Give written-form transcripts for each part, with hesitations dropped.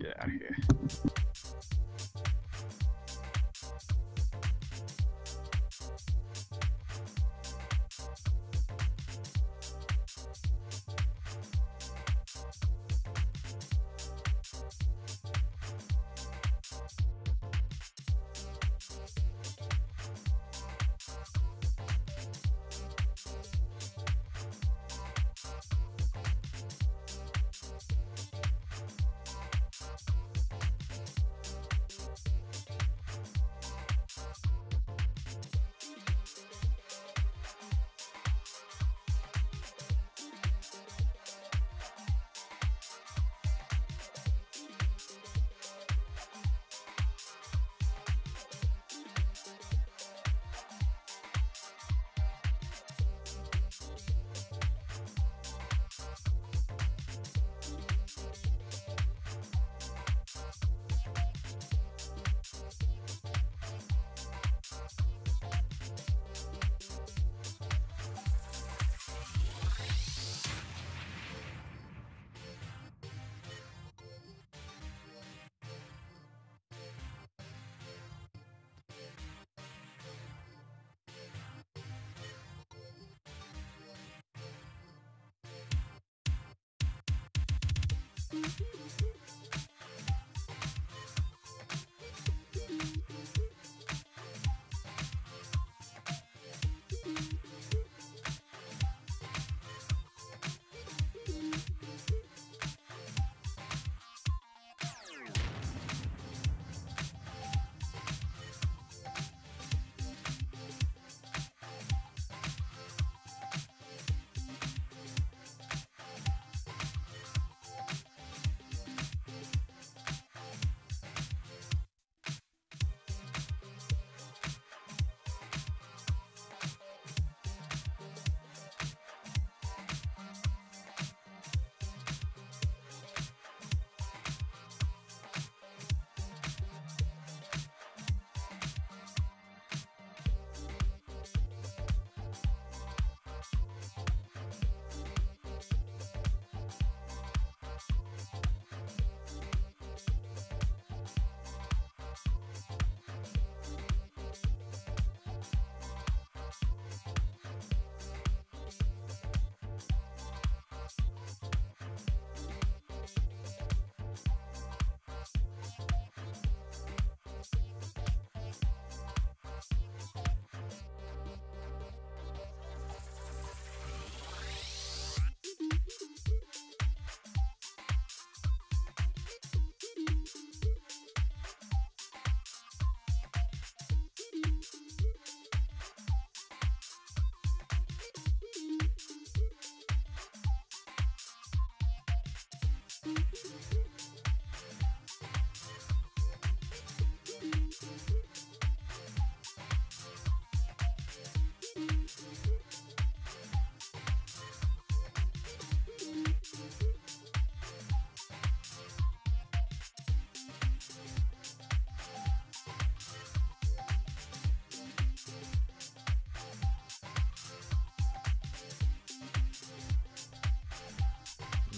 get out of here.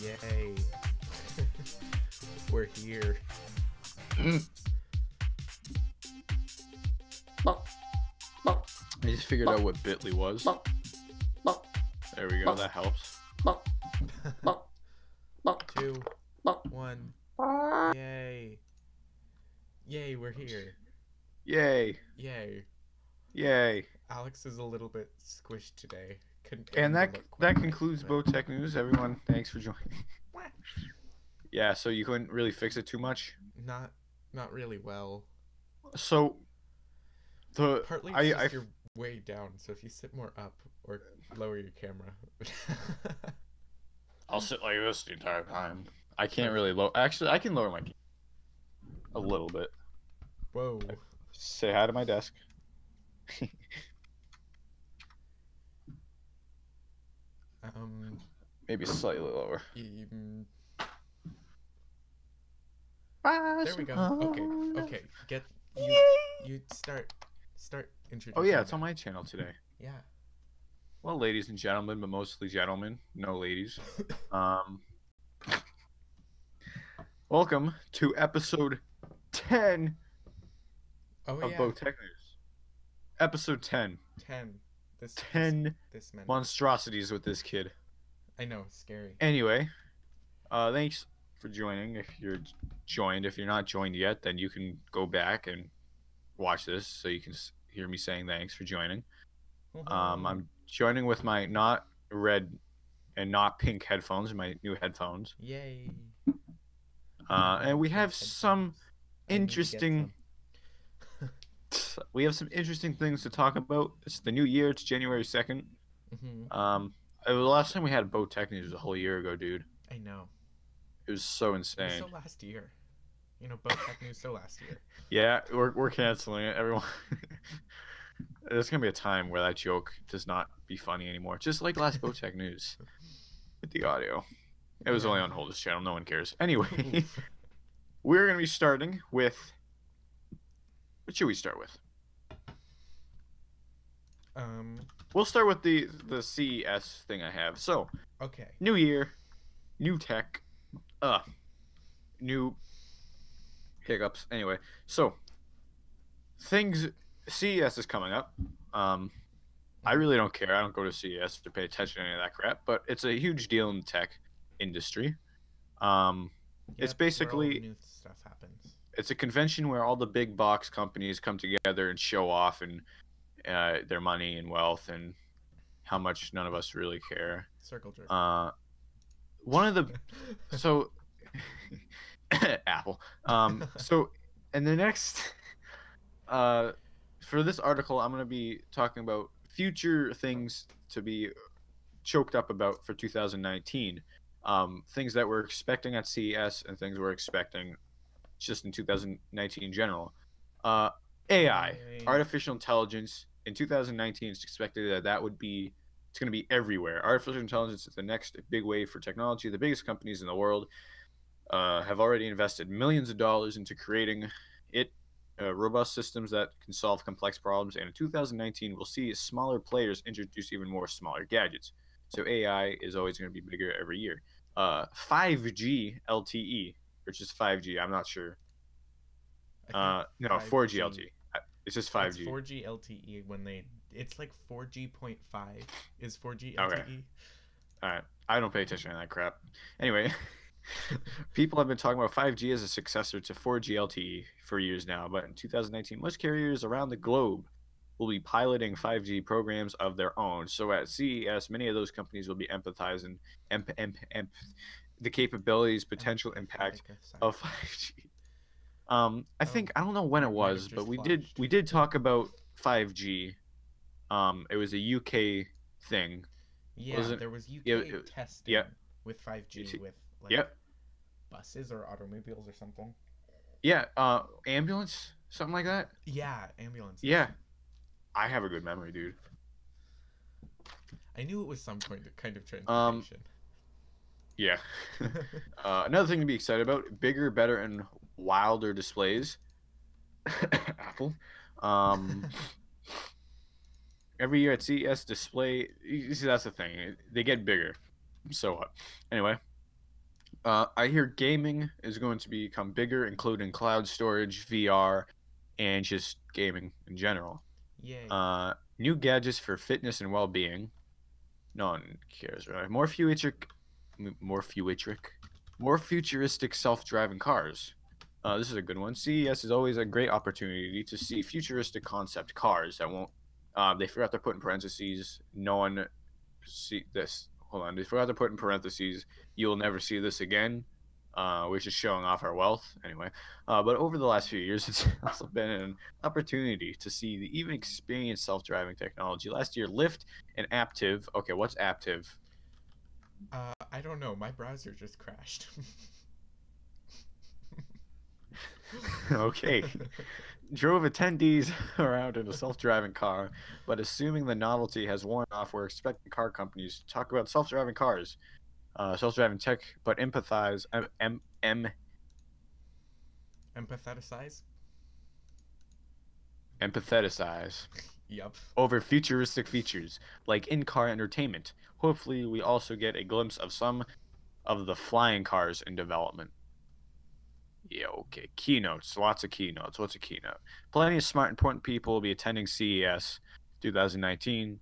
Yay. We're here. I just figured out what Bitly was. There we go, that helps. 2, 1. Yay. Yay, we're here. Yay. Yay. Yay. Alex is a little bit squished today. Couldn't get And him that to look quite that right, concludes but- Botech News, everyone. Thanks for joining. Yeah, so you couldn't really fix it too much? Not really well. So Partly it's just you're way down, so if you sit more up or lower your camera. I'll sit like this the entire time. I can't really lower. Actually, I can lower my a little bit. Whoa. Say hi to my desk. Maybe slightly lower. There we go. Okay. Get you start introducing. Oh yeah, it's that. on my channel today. Yeah. Well, ladies and gentlemen, but mostly gentlemen, no ladies. Welcome to episode 10 Oh of yeah, Tech News. Episode 10. 10. This 10 this many. monstrosities with this kid. I know, it's scary. Anyway, thanks for joining. If you're joined, if you're not joined yet, then you can go back and watch this so you can hear me saying thanks for joining. I'm joining with my not red and not pink headphones, my new headphones. Yay. And we have some interesting we have some interesting things to talk about. It's the new year. It's January 2nd. The last time we had Boat Tech News was a whole year ago, dude. I know. It was so insane. It was so last year. You know, Boat Tech News so last year. Yeah, we're canceling it, everyone. There's gonna be a time where that joke does not be funny anymore. Just like last Boat Tech News with the audio. It was only on Holder's channel. No one cares. Anyway, we're gonna be starting with. What should we start with? We'll start with the CES thing I have. So, okay. New year, new tech, new hiccups. Anyway, so CES is coming up. I really don't care. I don't go to CES to pay attention to any of that crap, but it's a huge deal in the tech industry. It's basically where all the new stuff happens. It's a convention where all the big box companies come together and show off and their money and wealth and how much none of us really care. Circle jerk. One of the so Apple. So in the next for this article, I'm going to be talking about future things to be choked up about for 2019. Things that we're expecting at CES and things we're expecting just in 2019 in general. AI, artificial intelligence, in 2019 it's expected that it's going to be everywhere. Artificial intelligence is the next big wave for technology. The biggest companies in the world have already invested millions of dollars into creating robust systems that can solve complex problems, and in 2019 we'll see smaller players introduce even more smaller gadgets. So AI is always going to be bigger every year. 5G LTE, which is 5G, I'm not sure. No, 4G LTE. It's just 5G. It's 4G LTE it's like 4G.5 is 4G LTE. Okay. All right. I don't pay attention to that crap. Anyway, people have been talking about 5G as a successor to 4G LTE for years now, but in 2019, most carriers around the globe will be piloting 5G programs of their own. So at CES, many of those companies will be empathizing the capabilities, potential impact of 5G. I think I don't know when it was, but we did talk about 5G. It was a UK thing. Yeah, there was UK testing with 5G with buses or automobiles or something. Yeah, ambulance, something like that. Yeah, ambulance. Yeah, I have a good memory, dude. I knew it was some kind of transportation. Yeah. Another thing to be excited about: bigger, better, and wilder displays. Apple. Every year at CES display, you see, that's the thing. They get bigger. So what? Anyway, I hear gaming is going to become bigger, including cloud storage, VR, and just gaming in general. Yay. New gadgets for fitness and well-being. No one cares, right? More futuristic self-driving cars. This is a good one. CES is always a great opportunity to see futuristic concept cars that won't. They forgot to put in parentheses. No one see this. Hold on. They forgot to put in parentheses. You'll never see this again. Which is showing off our wealth anyway. But over the last few years, it's also been an opportunity to see the even experienced self-driving technology. Last year, Lyft and Aptiv. Okay, what's Aptiv? I don't know. My browser just crashed. Okay. Drove attendees around in a self-driving car, but assuming the novelty has worn off, we're expecting car companies to talk about self-driving cars, self-driving tech, but empathize, empathetize Yep. over futuristic features like in-car entertainment. Hopefully, we also get a glimpse of some of the flying cars in development. Yeah, okay. Keynotes. Lots of keynotes. What's a keynote? Plenty of smart, important people will be attending CES 2019.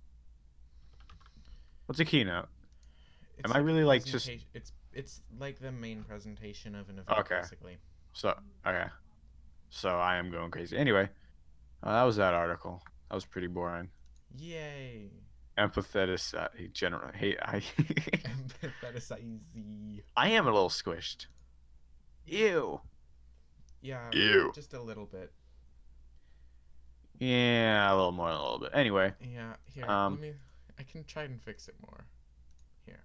What's a keynote? Am It's I like a really like just presentation. It's like the main presentation of an event, okay? basically. So okay, so I am going crazy. Anyway, that was that article. That was pretty boring. Yay! Empathetic, general. Hey, I Empathetize. I am a little squished. Ew. Yeah, Ew. just a little bit. Yeah, a little more, a little bit. Anyway, Yeah, here, um, let me. I can try and fix it more. Here.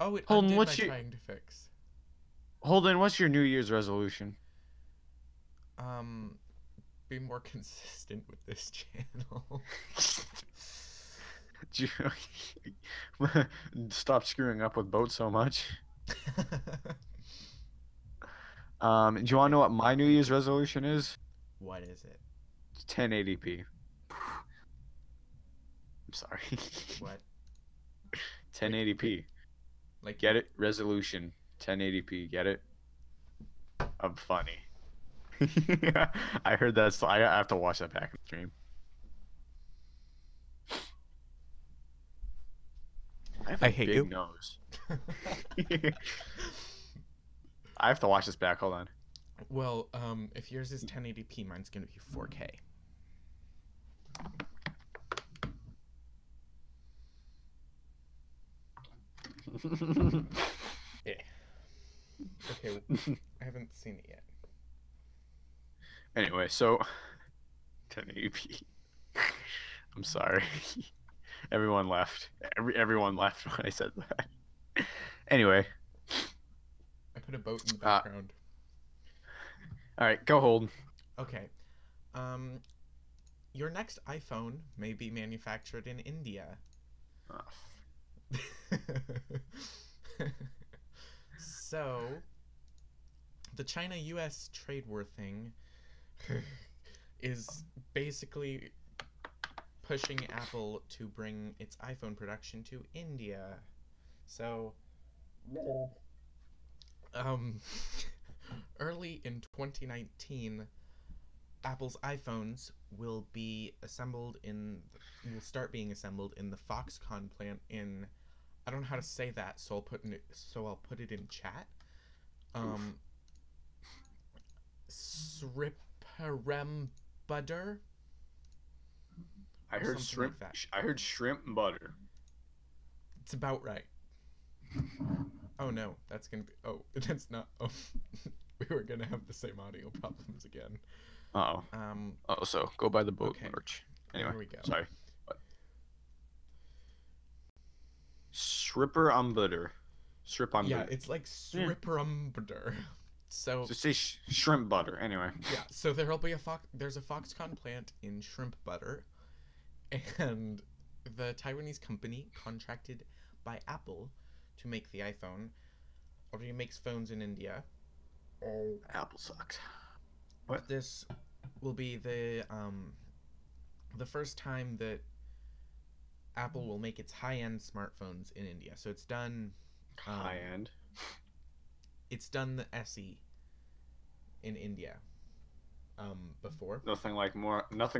Oh, it Holden, undid my what's your trying to fix. Holden? What's your New Year's resolution? Um, be more consistent with this channel. Stop screwing up with boats so much. Do you want to Okay, know what my New let me Year's fix it. resolution is? What is it? It's 1080p. I'm sorry. What? Wait, 1080p. like Get it? Resolution. 1080p. Get it? I'm funny. I heard that. So I have to watch that back in the stream. I have a I hate big you. nose. I have to watch this back. Hold on. Well, if yours is 1080p, mine's gonna be 4K. Yeah. Okay, I haven't seen it yet. Anyway, so 1080p. I'm sorry. Everyone left. Everyone left when I said that. Anyway. I put a boat in the background. All right, go hold. Okay. Um, your next iPhone may be manufactured in India. Oh. So, the China-US trade war thing is basically pushing Apple to bring its iPhone production to India. So, um, early in 2019, Apple's iPhones will start being assembled in the Foxconn plant in, I don't know how to say that, so I'll put it in chat. Sriperumbudur. I heard shrimp. Like that. I heard shrimp and butter. It's about right. Oh no, that's gonna be. Oh, that's not. Oh, we were gonna have the same audio problems again. Uh oh. Oh, so go buy the boat merch. Anyway, there we go. Sorry. What? Sripper on butter. Strip on butter. Yeah, it's like Sriperumbudur. So say shrimp butter. Anyway. Yeah, so there'll be there's a Foxconn plant in shrimp butter, and the Taiwanese company contracted by Apple to make the iPhone already makes phones in India. Apple sucks. What? This will be the first time that Apple will make its high-end smartphones in India. So it's done high-end. It's done the SE in India before. Nothing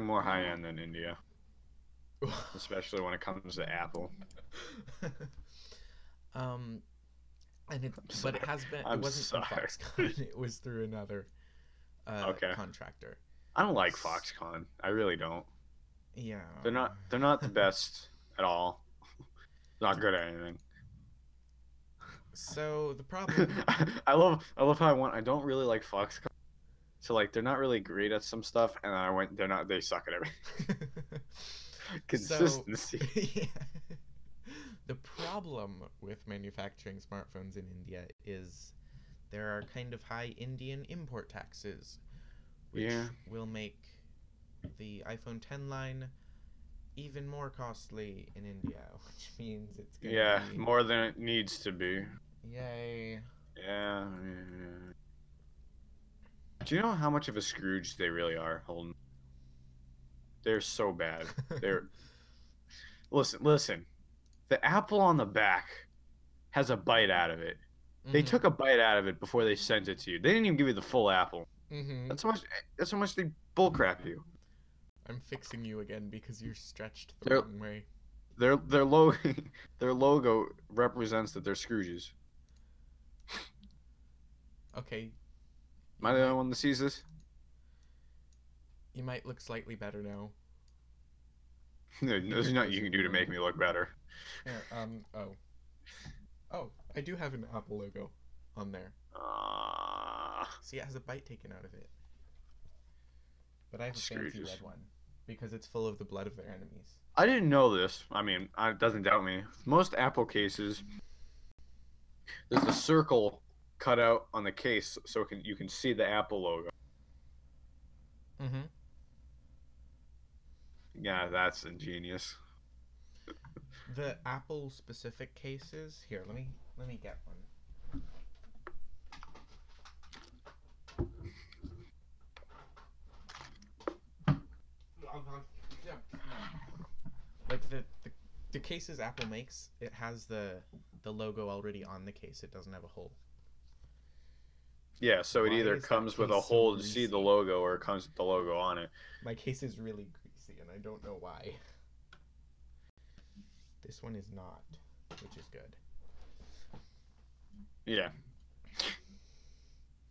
more high-end than India. Especially when it comes to Apple. But it has been. It wasn't through Foxconn. It was through another contractor. I don't like Foxconn. I really don't. Yeah. They're not the best at all. Not good at anything. So the problem. I love how I don't really like Foxconn. So like they're not really great at some stuff, and they suck at everything. Consistency. So, yeah. The problem with manufacturing smartphones in India is there are kind of high Indian import taxes, which will make the iPhone 10 line even more costly in India, which means it's gonna be more than it needs to be. Yay. Yeah. Do you know how much of a Scrooge they really are, Holden? They're so bad. They're listen. The apple on the back has a bite out of it. They Mm-hmm. took a bite out of it before they sent it to you. They didn't even give you the full apple. Mm-hmm. That's how much. That's how much they bullcrap you. I'm fixing you again because you're stretched the Their wrong way. their logo their logo represents that they're Scrooges. Okay, Am I you the only might one that sees this? you might look slightly better now. I think There's you're nothing you closer can to do to the make me look better. here. Oh, I do have an Apple logo on there. Ah, See, it has a bite taken out of it, but I have a fancy Scrooges. red one because it's full of the blood of their enemies. I didn't know this. I mean, it doesn't doubt me. Most Apple cases, there's a circle cut out on the case so you can see the Apple logo. Mm-hmm. Yeah, that's ingenious. The Apple specific cases. Here, let me get one. Like the cases Apple makes, it has the logo already on the case. It doesn't have a hole. Yeah, so it Why either is that comes with case a so hole to see the greasy? logo or it comes with the logo on it. My case is really greasy, and I don't know why. This one is not, which is good. Yeah,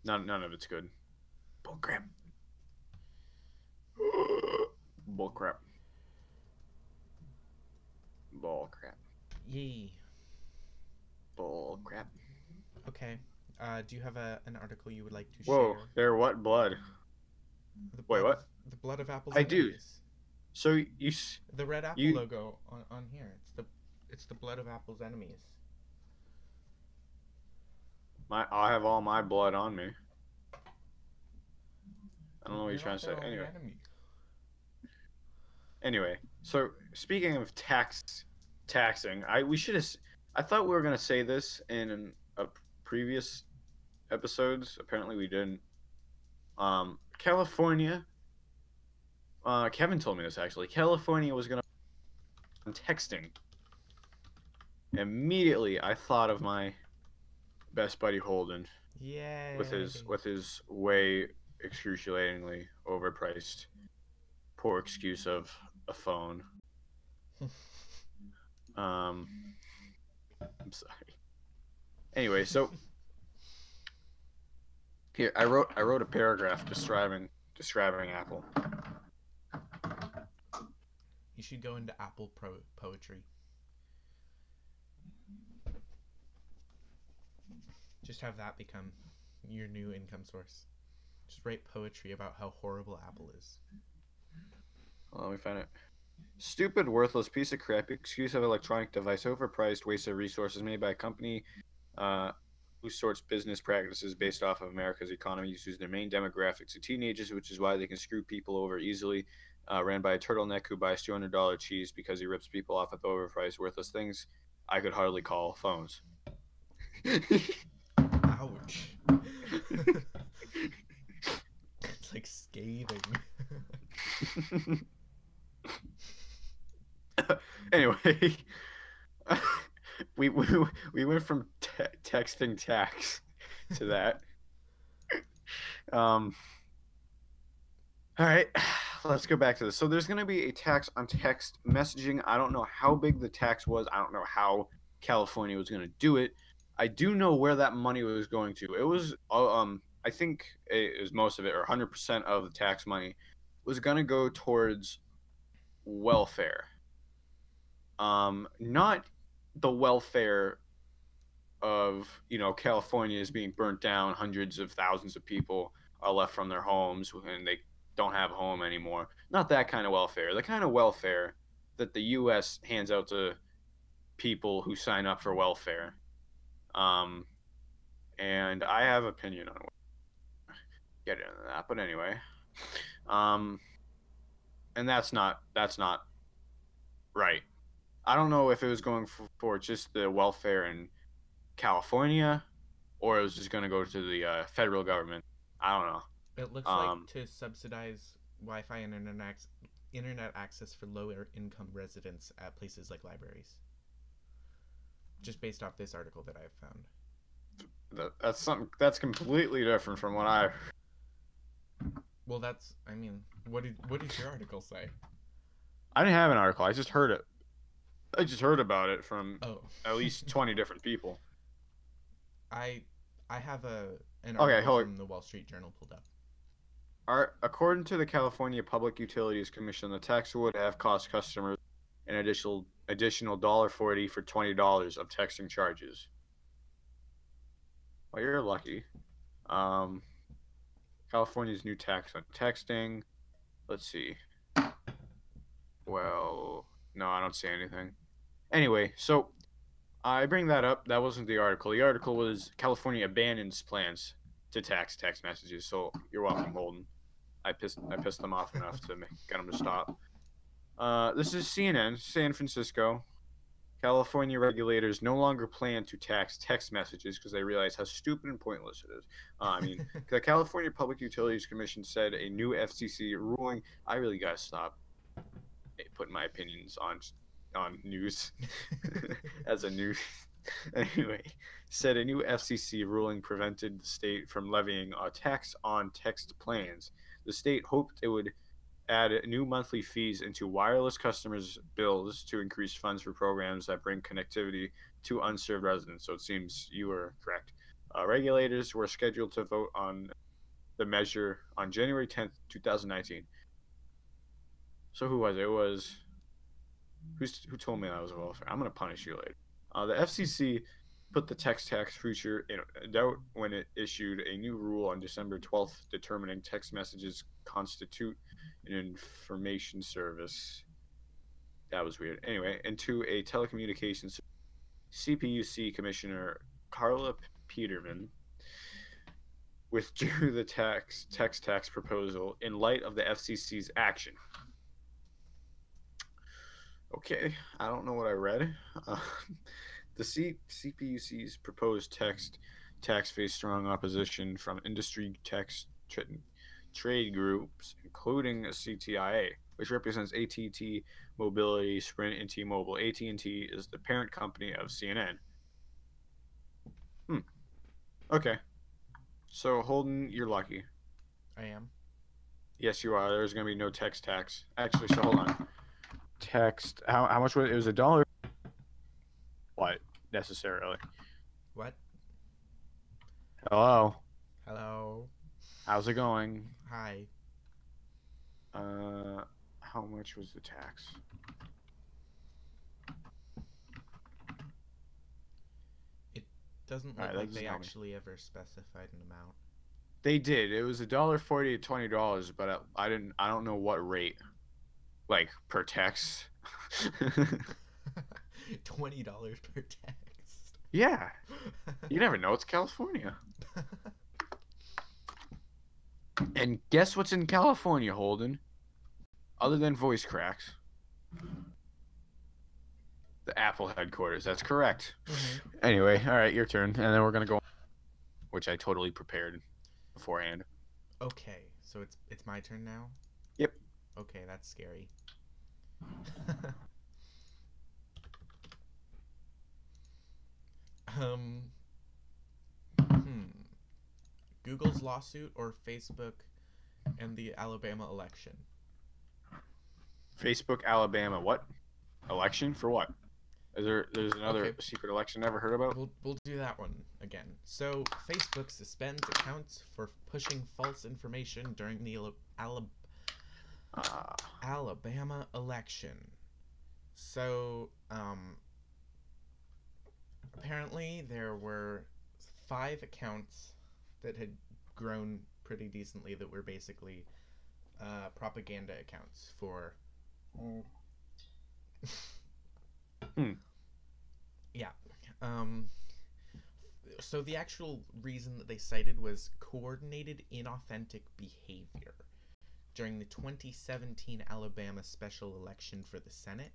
none of it's good. Bullcrap. Bullcrap. Bullcrap. Yee. Bullcrap. Okay. Do you have an article you would like to Whoa, share? they're what blood? The Wait, blood of what? the blood of Apple's I do. enemies. So The red Apple you logo on here. It's the blood of Apple's enemies. I have all my blood on me. I don't know what you're You're trying not to their say. only enemy. Anyway, so speaking of taxing, I thought we were gonna say this in a previous episodes. Apparently, we didn't. California. Kevin told me this actually. California was gonna texting. Immediately, I thought of my best buddy Holden Yay. with his way excruciatingly overpriced poor excuse of a phone. Um, I'm sorry. Anyway, so here I wrote a paragraph describing Apple. You should go into Apple poetry. Just have that become your new income source. Just write poetry about how horrible Apple is. Let me find it. Stupid, worthless piece of crap excuse of electronic device, overpriced, waste of resources made by a company uh, who sorts business practices based off of America's economy, uses their main demographics to teenagers, which is why they can screw people over easily. Ran by a turtleneck who buys $200 cheese because he rips people off with overpriced, worthless things I could hardly call phones. Ouch. It's like scathing. Anyway, we went from texting tax to that. Um, all right, let's go back to this. So there's going to be a tax on text messaging. I don't know how big the tax was. I don't know how California was going to do it. I do know where that money was going to. It was I think it was most of it, or 100% of the tax money, was going to go towards welfare. Not the welfare of California is being burnt down. Hundreds of thousands of people are left from their homes and they don't have a home anymore. Not that kind of welfare. The kind of welfare that the U.S. hands out to people who sign up for welfare. Um, and I have opinion on it. Get into that, but anyway, um, and that's not right. I don't know if it was going for just the welfare in California or it was just going to go to the federal government. I don't It looks know. like to subsidize Wi-Fi and internet access for lower income residents at places like libraries. Just based off this article that I've found. That's something that's completely different from what I. Well, that's. I mean, what did your article say? I didn't have an article. I just heard it. I just heard about it from Oh, at least 20 different people. I I have an Okay, article hold. from the Wall Street Journal pulled up. According to the California Public Utilities Commission, the tax would have cost customers an additional $1.40 for $20 of texting charges. Well, you're lucky. Um, California's new tax on texting. Let's see. Well, no, I don't see anything. Anyway, so I bring that up. That wasn't the article. The article was California abandons plans to tax text messages. So you're welcome, Holden. I pissed them off enough to get them to stop. This is CNN, San Francisco. California regulators no longer plan to tax text messages because they realize how stupid and pointless it is. I mean, the California Public Utilities Commission said a new FCC ruling. I really gotta stop putting my opinions on news as a news. Anyway, said a new FCC ruling prevented the state from levying a tax on text plans. The state hoped it would add new monthly fees into wireless customers' bills to increase funds for programs that bring connectivity to unserved residents. So it seems you were correct. Regulators were scheduled to vote on the measure on January 10th, 2019. So who was it? It was who told me that was welfare? I'm gonna punish you later. The FCC put the text tax feature in doubt when it issued a new rule on December 12th, determining text messages constitute an information service. That was weird. Anyway, into a telecommunications CPUC Commissioner Carla Peterman withdrew the text tax proposal in light of the FCC's action. Okay, I don't know what I read. Uh, the CPUC's proposed text tax faced strong opposition from industry trade groups, including CTIA, which represents AT&T Mobility, Sprint, and T-Mobile. AT&T is the parent company of CNN. Okay, so Holden, you're lucky. I am. Yes, you are. There's going to be no text tax. Actually, so hold on. Text. How much was it? It was $1. What necessarily? What? Hello. Hello. How's it going? Hi. How much was the tax? It doesn't look like they actually ever specified an amount. They did. It was $1.40 to $20, but I didn't. I don't know what rate. Like per text. $20 per text. Yeah. You never know. It's California. And guess what's in California, Holden? Other than voice cracks. The Apple headquarters. That's correct. Mm-hmm. Anyway, all right, your turn. And then we're going to go, which I totally prepared beforehand. Okay, so it's my turn now? Yep. Okay, that's scary. um Google's lawsuit or Facebook and the Alabama election? Facebook, Alabama, what? Election for what? There's another secret election never heard about? We'll do that one again. So Facebook suspends accounts for pushing false information during the Alabama election. So apparently there were 5 accounts that had grown pretty decently that were basically propaganda accounts for yeah. So the actual reason that they cited was coordinated inauthentic behavior during the 2017 Alabama special election for the Senate,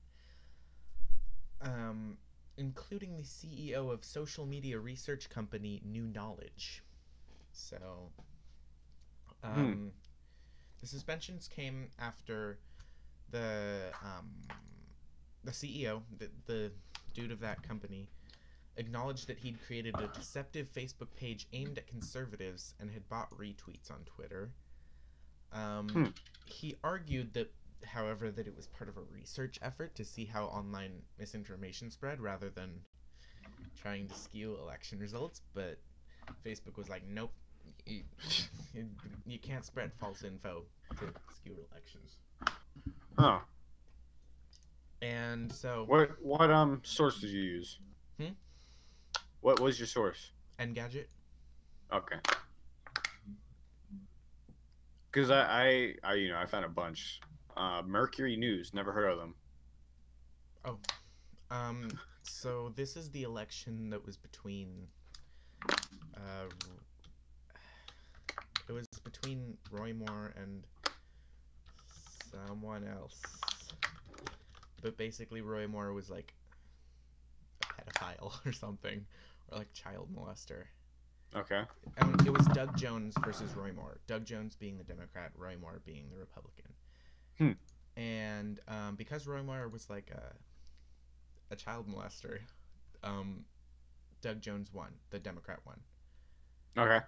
including the CEO of social media research company New Knowledge. So the suspensions came after the CEO, the dude of that company, acknowledged that he'd created a deceptive Facebook page aimed at conservatives and had bought retweets on Twitter. Um, Hmm. he argued that, however, that it was part of a research effort to see how online misinformation spread rather than trying to skew election results, but Facebook was like, nope, you, you can't spread false info to skew elections. Huh. And so, What source did you use? hmm? What was your source? Engadget? Okay. Because I found a bunch. Mercury News, never heard of them. Oh, so this is the election that was between, uh, it was between Roy Moore and someone else. But basically, Roy Moore was like a pedophile or something, or like child molester. Okay. And it was Doug Jones versus Roy Moore. Doug Jones being the Democrat, Roy Moore being the Republican. Hmm. And because Roy Moore was like a child molester, Doug Jones won. The Democrat won. Okay.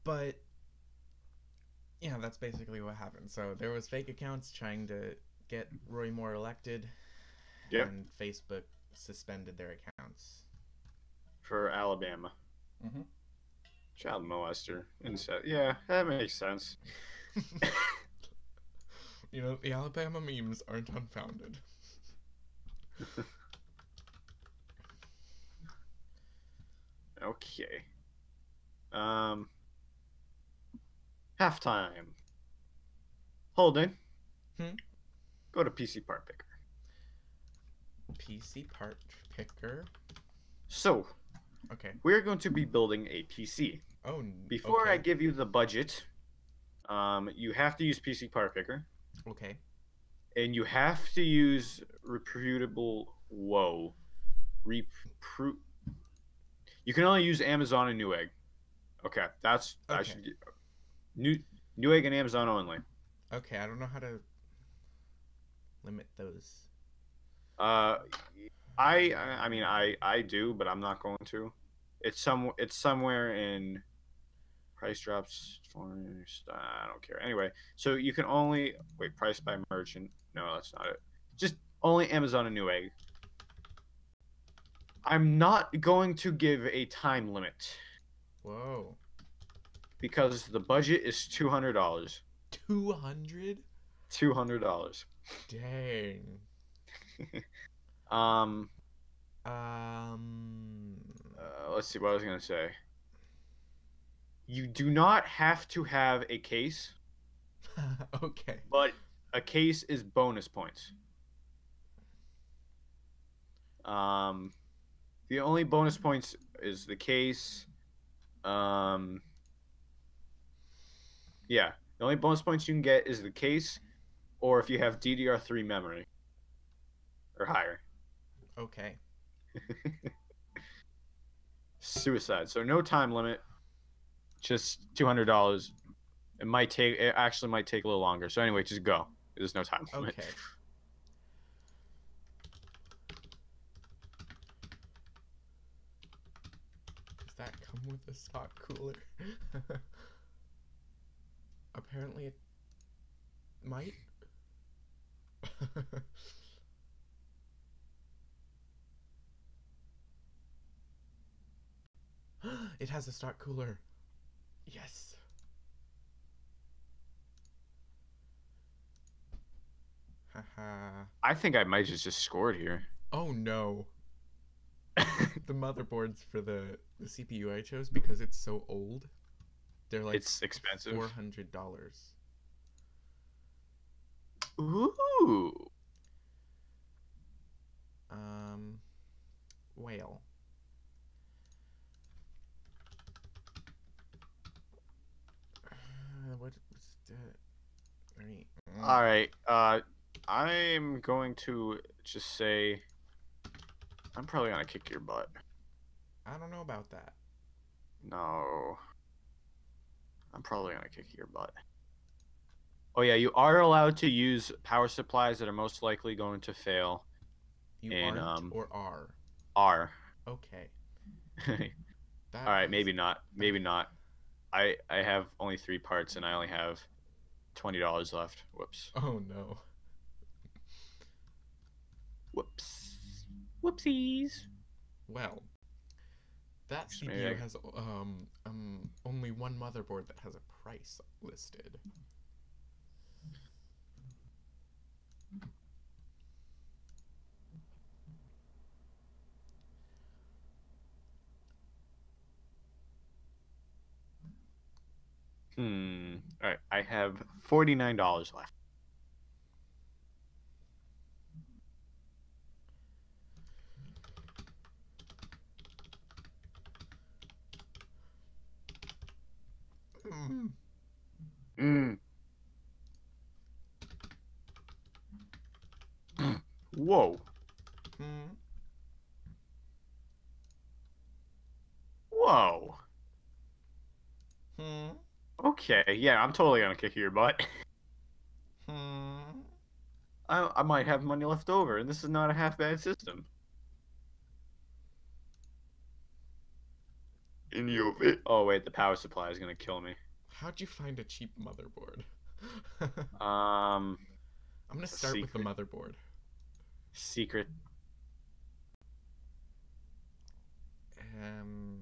But yeah, that's basically what happened. So there was fake accounts trying to get Roy Moore elected, Yep. and Facebook suspended their accounts. For Alabama. Mm-hmm. Child molester. Incest. Yeah, that makes sense. You know, the Alabama memes aren't unfounded. Okay. Halftime. Holding. Go to PC Part Picker. PC part picker. So, Okay. we're going to be building a PC. Oh, Before okay. I give you the budget, you have to use PC Part Picker. Okay. And you have to use reputable. Whoa. You can only use Amazon and Newegg. Okay, that's Okay. I should Newegg and Amazon only. Okay, I don't know how to limit those. I do, but I'm not going to. It's somewhere in price drops. I don't care. Anyway, so you can only wait. Price by merchant. No, that's not it. Just only Amazon and Newegg. I'm not going to give a time limit. Whoa. Because the budget is $200. 200? $200. Dang. Um. Um. Let's see what I was gonna say. You do not have to have a case. Okay. But a case is bonus points. The only bonus points is the case. Yeah, the only bonus points you can get is the case, or if you have DDR3 memory or higher. Okay. Suicide. So no time limit. Just $200. It actually might take a little longer. So anyway, just go. There's no time limit. Okay. Does that come with a stock cooler? Apparently it might. It has a stock cooler. Yes. Haha. I think I might just scored here. Oh no. The motherboards for the CPU I chose, because it's so old, they're like It's expensive. $400. Ooh. Whale. What was that? All right. I'm going to just say I'm probably gonna kick your butt. I don't know about that. No. I'm probably gonna kick your butt. Oh yeah, you are allowed to use power supplies that are most likely going to fail. You in aren't or are? R. Okay. All That right, is maybe not. that. Maybe not. I have only 3 parts and I only have $20 left. Whoops. Oh no. Whoops. Whoopsies. Well, that So maybe CPU has only one motherboard that has a price listed. All right, I have $49 left. Mm. Mm. Whoa. Hmm. Whoa. Hmm. Okay, yeah, I'm totally gonna kick your butt. Hmm. I might have money left over, and this is not a half bad system. In your Oh wait, the power supply is gonna kill me. How'd you find a cheap motherboard? Um, I'm gonna it's a start with the secret. motherboard. Secret. Um.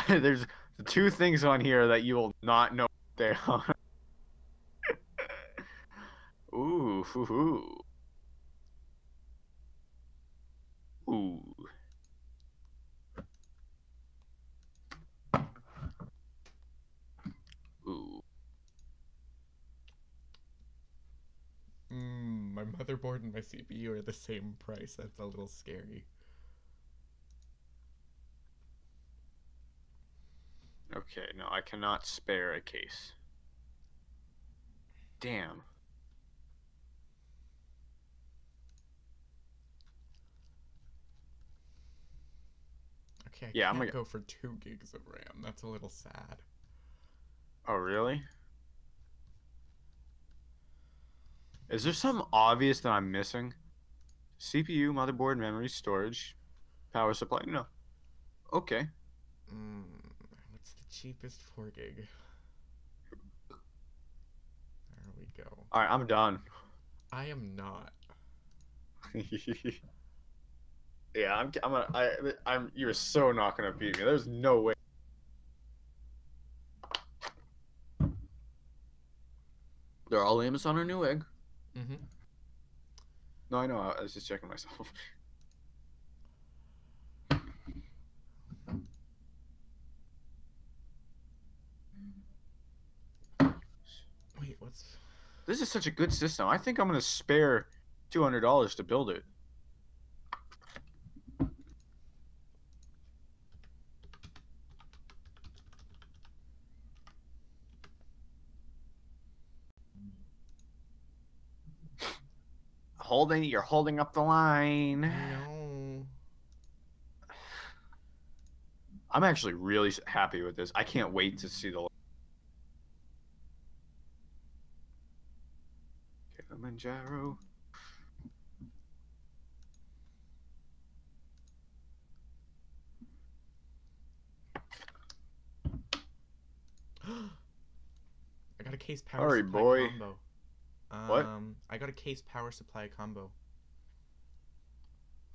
There's two things on here that you will not know what they are. Ooh, hoo, hoo. Ooh. Ooh. My motherboard and my CPU are the same price. That's a little scary. Okay, no, I cannot spare a case. Damn. Okay, I Yeah, I'm can't gonna. go for 2 gigs of RAM. That's a little sad. Oh, really? Is there Let's. something obvious that I'm missing? CPU, motherboard, memory, storage, power supply? No. Okay. Mm, what's the cheapest 4 gig? There we go. All right, I'm done. I am not. Yeah, I'm. You're so not gonna beat me. There's no way. They're all Amazon or Newegg. Mm-hmm. No, I know. I was just checking myself. Wait, what's. This is such a good system. I think I'm gonna spare $200 to build it. You're holding up the line. I know. I'm actually really happy with this. I can't wait to see the Kilimanjaro. I got a case power Hurry, supply boy. combo. What? I got a case power supply combo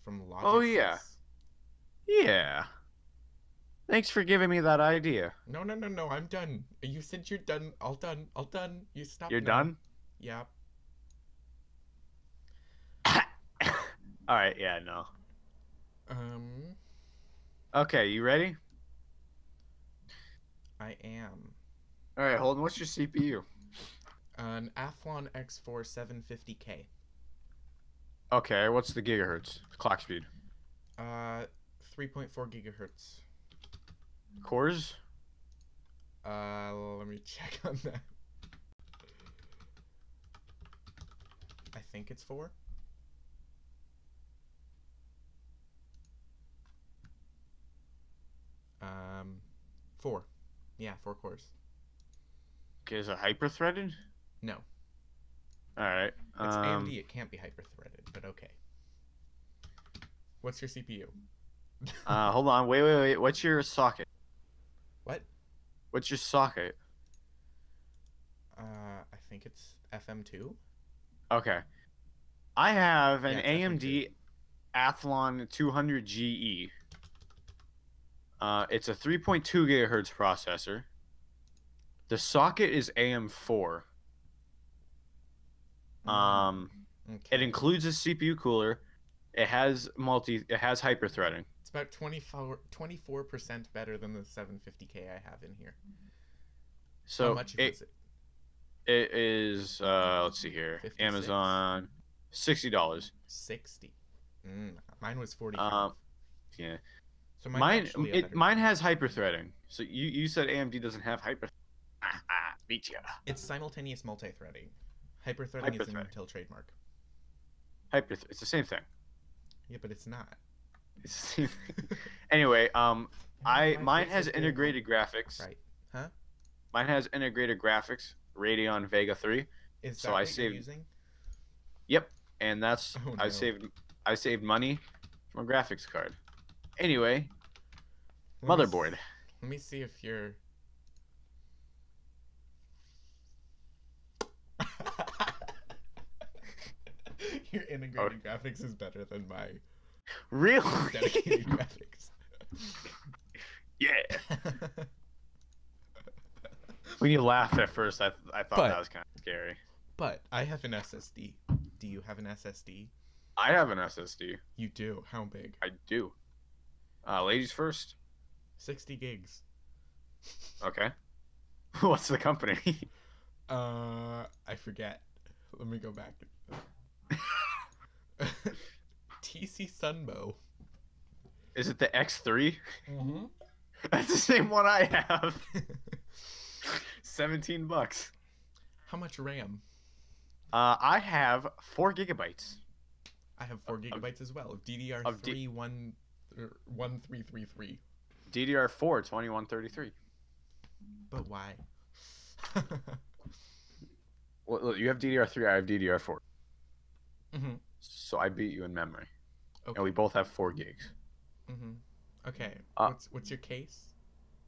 from Oh yeah, Logix's. yeah. Thanks for giving me that idea. No, no, no, no. I'm done. You said you're done. All done. All done. You stop You're now. done? Yeah. All right, yeah, no. Um, Okay, you ready? I am. All right, Holden, what's your CPU? An Athlon X4 750K. Okay, what's the gigahertz? Clock speed. Uh, 3.4 gigahertz. Cores? Let me check on that. I think it's 4. 4. Yeah, 4 cores. Okay, is it hyper-threaded? No. All right. It's AMD. It can't be hyper-threaded, but okay. What's your CPU? Hold on. Wait. What's your socket? What? What's your socket? I think it's FM2. Okay. I have Yeah, an it's FM2. AMD Athlon 200 GE. It's a 3.2 gigahertz processor. The socket is AM4. Um, it Okay. includes a CPU cooler. It has hyperthreading. It's about 24% better than the 750K I have in here. How So much was it? it is let's see here. 56. Amazon $60. 60. Mine was 45. Um, yeah. So mine's actually a better Mine phone. has hyperthreading. So you said AMD doesn't have hyper. Beat ya. It's simultaneous multi-threading. Hyper-threading is an Hyperthreading. Intel trademark. It's the same thing. Yeah, but it's not. It's the same thing. Anyway, mine has Right. integrated graphics. Right. Huh? Mine has integrated graphics, Radeon Vega 3. Is So that I what you're saved. using? Yep, and that's Oh no. I saved money from a graphics card. Anyway, Let me motherboard. Let me see if you're. Your integrated graphics is better than my Really? dedicated graphics. Yeah. When you laughed at first, I thought But- that was kind of scary. But I have an SSD. Do you have an SSD? I have an SSD. You do. How big? I do. Ladies first. 60 gigs. Okay. What's the company? I forget. Let me go back. TC Sunbow. Is it the X3? Mm-hmm. That's the same one I have. $17. How much RAM? I have 4 gigabytes. I have 4 gigabytes as well. DDR3 1333. DDR4 2133. But why? Well, look, you have DDR3, I have DDR4. Mm-hmm. So I beat you in memory. Okay. And we both have 4 gigs. Mm-hmm. Okay. Uh, What's your case?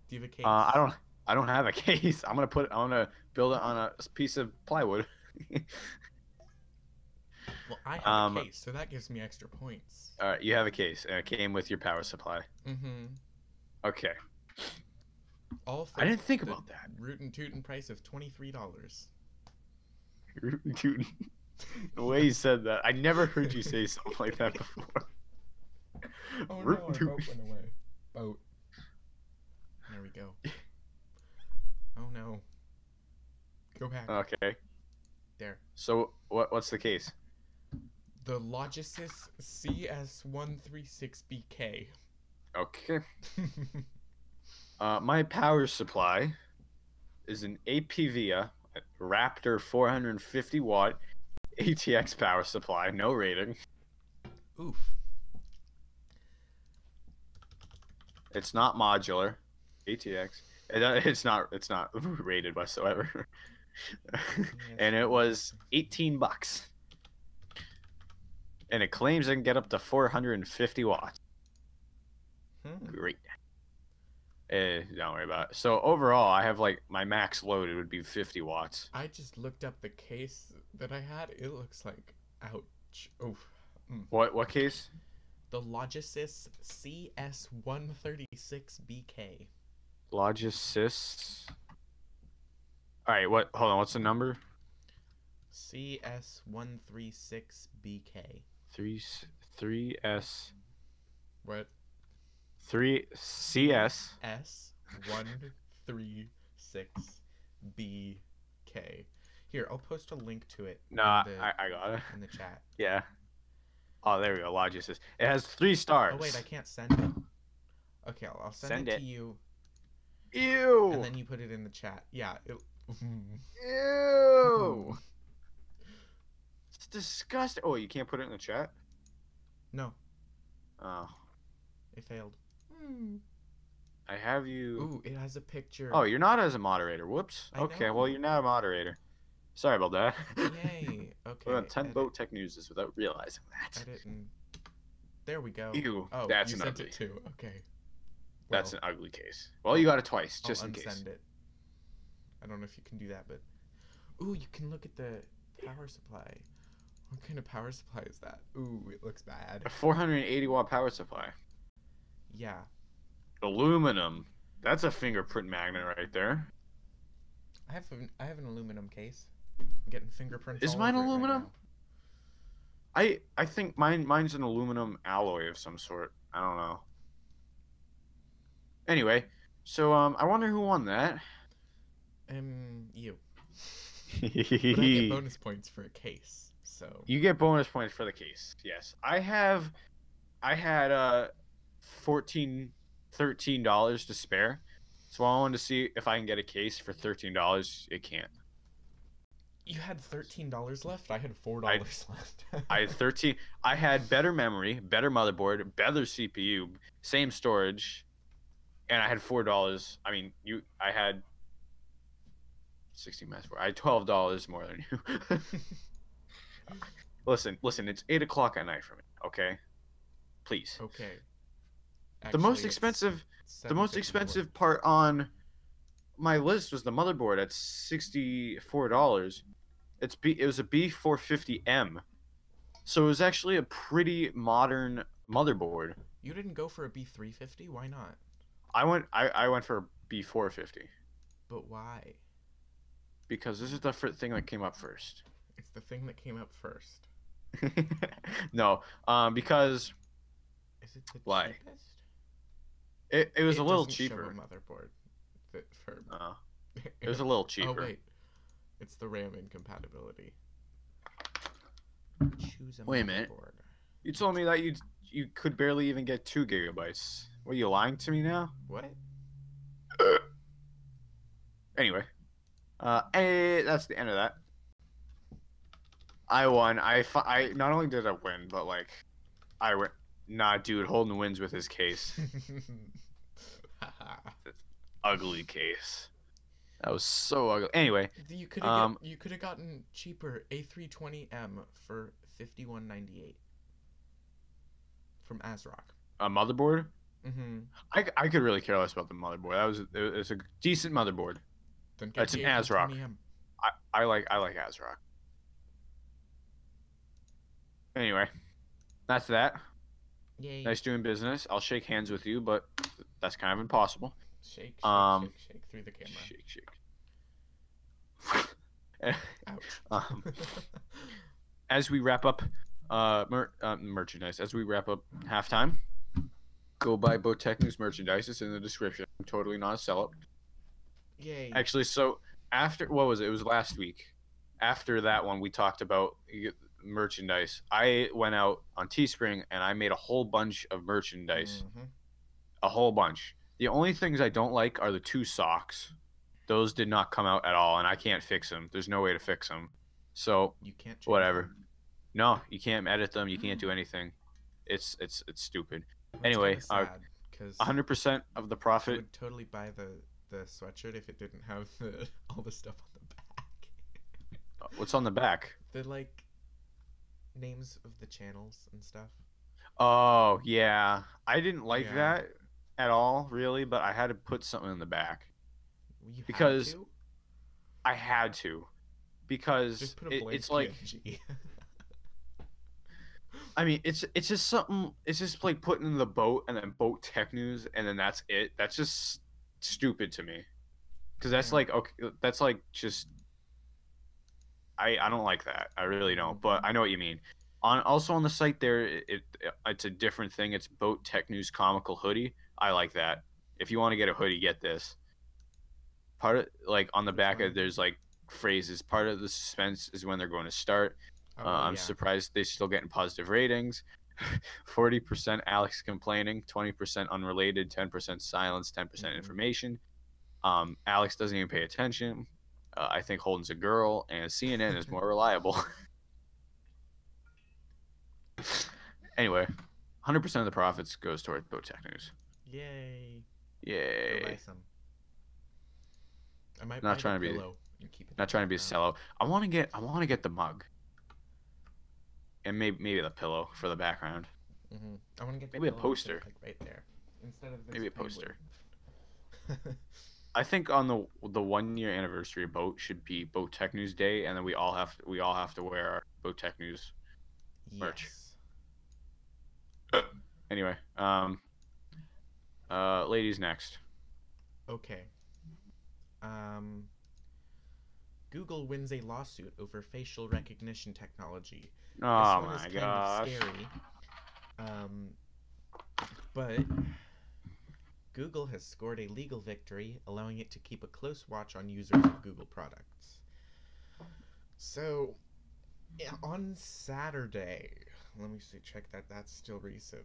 Do you have a case? I don't have a case. I'm gonna build it on a piece of plywood. Well, I have a case, so that gives me extra points. All right, you have a case, and it came with your power supply. Mm-hmm. Okay. All for I didn't think the about that. Rootin' tootin' price of $23. Dude, the way you said that, I never heard you say something like that before. Oh no, Root our toot. boat went away. Boat. There we go. Oh no. Go back. Okay. There. So what's the case? The Logisys CS136BK. Okay. My power supply is an APVIA Raptor 450 watt ATX power supply, no rating. Oof. It's not modular. ATX. It's not rated whatsoever. And it was $18. And it claims it can get up to 450 watts. Great. Don't worry about it. So overall, I have like my max loaded would be 50 watts. I just looked up the case that I had. It looks like, ouch. Oof. What case? The Logisys CS136BK. Logisys. All right. Hold on. What's the number? CS136BK. 3S. What? 3CS. S136BK. Here, I'll post a link to it. Nah, I got it. In the chat. Yeah. Oh, there we go. Logisys. It has 3 stars. Oh wait, I can't send it. Okay, I'll send it to you. Ew. And then you put it in the chat. Yeah. Ew. It's disgusting. Oh, you can't put it in the chat? No, Oh. it failed. I have you. Ooh, it has a picture. Oh, you're not as a moderator. Whoops. I Okay, know. well, you're not a moderator. Sorry about that. Yay. We're Okay. on 10 Edit. boat tech newses without realizing that. Edit and there we go. Ew, Oh, that's you an sent ugly. it too. Okay. That's Well, an ugly case. Well, you I'll got it twice, I'll just in case. unsend it. I don't know if you can do that, but ooh, you can look at the power supply. What kind of power supply is that? Ooh, it looks bad. A 480-watt power supply. Yeah. Aluminum. That's a fingerprint magnet right there. I have an aluminum case. I'm getting fingerprints Is all mine over it right aluminum? now. I think mine's an aluminum alloy of some sort. I don't know. Anyway, so I wonder who won that. You. But I get You bonus points for a case, so get bonus points for the case. Yes. I had 14 $13 to spare. So I wanted to see if I can get a case for $13. It can't. you had $13 left. I had I $4 left. I had 13. I had better memory, better motherboard, better CPU, same storage, and I had $4. I mean, I had 16 minus 4. I had $12 more than you. Listen. It's 8 o'clock at night for me. Okay, please. Okay. The most Actually, it's expensive, the most 7:54. expensive part on my list was the motherboard at $64. It was a B450M, so it was actually a pretty modern motherboard. You didn't go for a B350? Why not? I went for a B450 But why? because this is the thing that came up first. It's the thing that came up first. No, because Is it the why? cheapest? It was a little doesn't show a cheaper. motherboard that for. It was a little Oh cheaper. wait, it's the RAM incompatibility. Choose a Wait a minute. motherboard. You told me that you could barely even get 2 GB. Were you lying to me now? What? Anyway, that's the end of that. I won. I not only did I win, but like, I went. Nah, dude, Holden wins with his case. Ugly case. That was so ugly. Anyway, you could have gotten cheaper A320M for $51.98 from ASRock. a motherboard. Mm-hmm. I could really care less about the motherboard. It was a decent motherboard. Then get It's the an ASRock. A320M. I like ASRock. Anyway, that's that. Yay. Nice doing business. I'll shake hands with you, but that's kind of impossible. Shake, shake, Um, shake, shake through the camera. Shake. Ouch. As we wrap up merchandise, as we wrap up halftime, go buy Botech News merchandise. It's in the description. I'm totally not a sellout. Yay. Actually, so after, what was it? It was last week. After that one, we talked about merchandise. I went out on Teespring and I made a whole bunch of merchandise. Mm-hmm. A whole bunch. The only things I don't like are the 2 socks. Those did not come out at all, and I can't fix them. There's no way to fix them. So You can't change whatever. them. No, you can't edit them. You can't do anything. It's stupid. That's Anyway, kinda sad, because 100% of the I profit. would totally buy the sweatshirt if it didn't have all the stuff on the back. What's on the back? The like names of the channels and stuff. Oh yeah, I didn't like Yeah. that at all, really. But I had to put something in the back You because had to? I had to. Because Just put a blank it's like, PNG. I mean, it's just something. It's just like putting in the boat and then boat tech news and then that's it. That's just stupid to me. Because that's Yeah. like, okay, that's like just. I don't like that. I really don't. But I know what you mean. Also on the site there, it's a different thing. It's Boat Tech News Comical Hoodie. I like that. If you want to get a hoodie, get this. Part of, like, on the Which back one? there's like phrases. Part of the suspense is when they're going to start. I'm yeah. surprised they're still getting positive ratings. 40% Alex complaining, 20% unrelated, 10% silence, 10% Mhm. information. Alex doesn't even pay attention. I think Holden's a girl, and CNN is more reliable. Anyway, 100% of the profits goes toward Boat Tech News. Yay. Go buy Yay. some. I might Not buy trying the to be- pillow and keep it in Not the trying to be a background. sellout. I want to get the mug and maybe the pillow for the background. I want to get the Maybe a pillow and put it poster. like right there instead of this Maybe a penguin. poster. I think on the 1 year anniversary of Boat should be Boat Tech News Day, and then we all have to wear our Boat Tech News merch. Yes. Anyway, ladies next. Okay. Um, Google wins a lawsuit over facial recognition technology. This Oh one is my kind of gosh. scary, um, but Google has scored a legal victory, allowing it to keep a close watch on users of Google products. So, on Saturday, let me see, check that. That's still recent.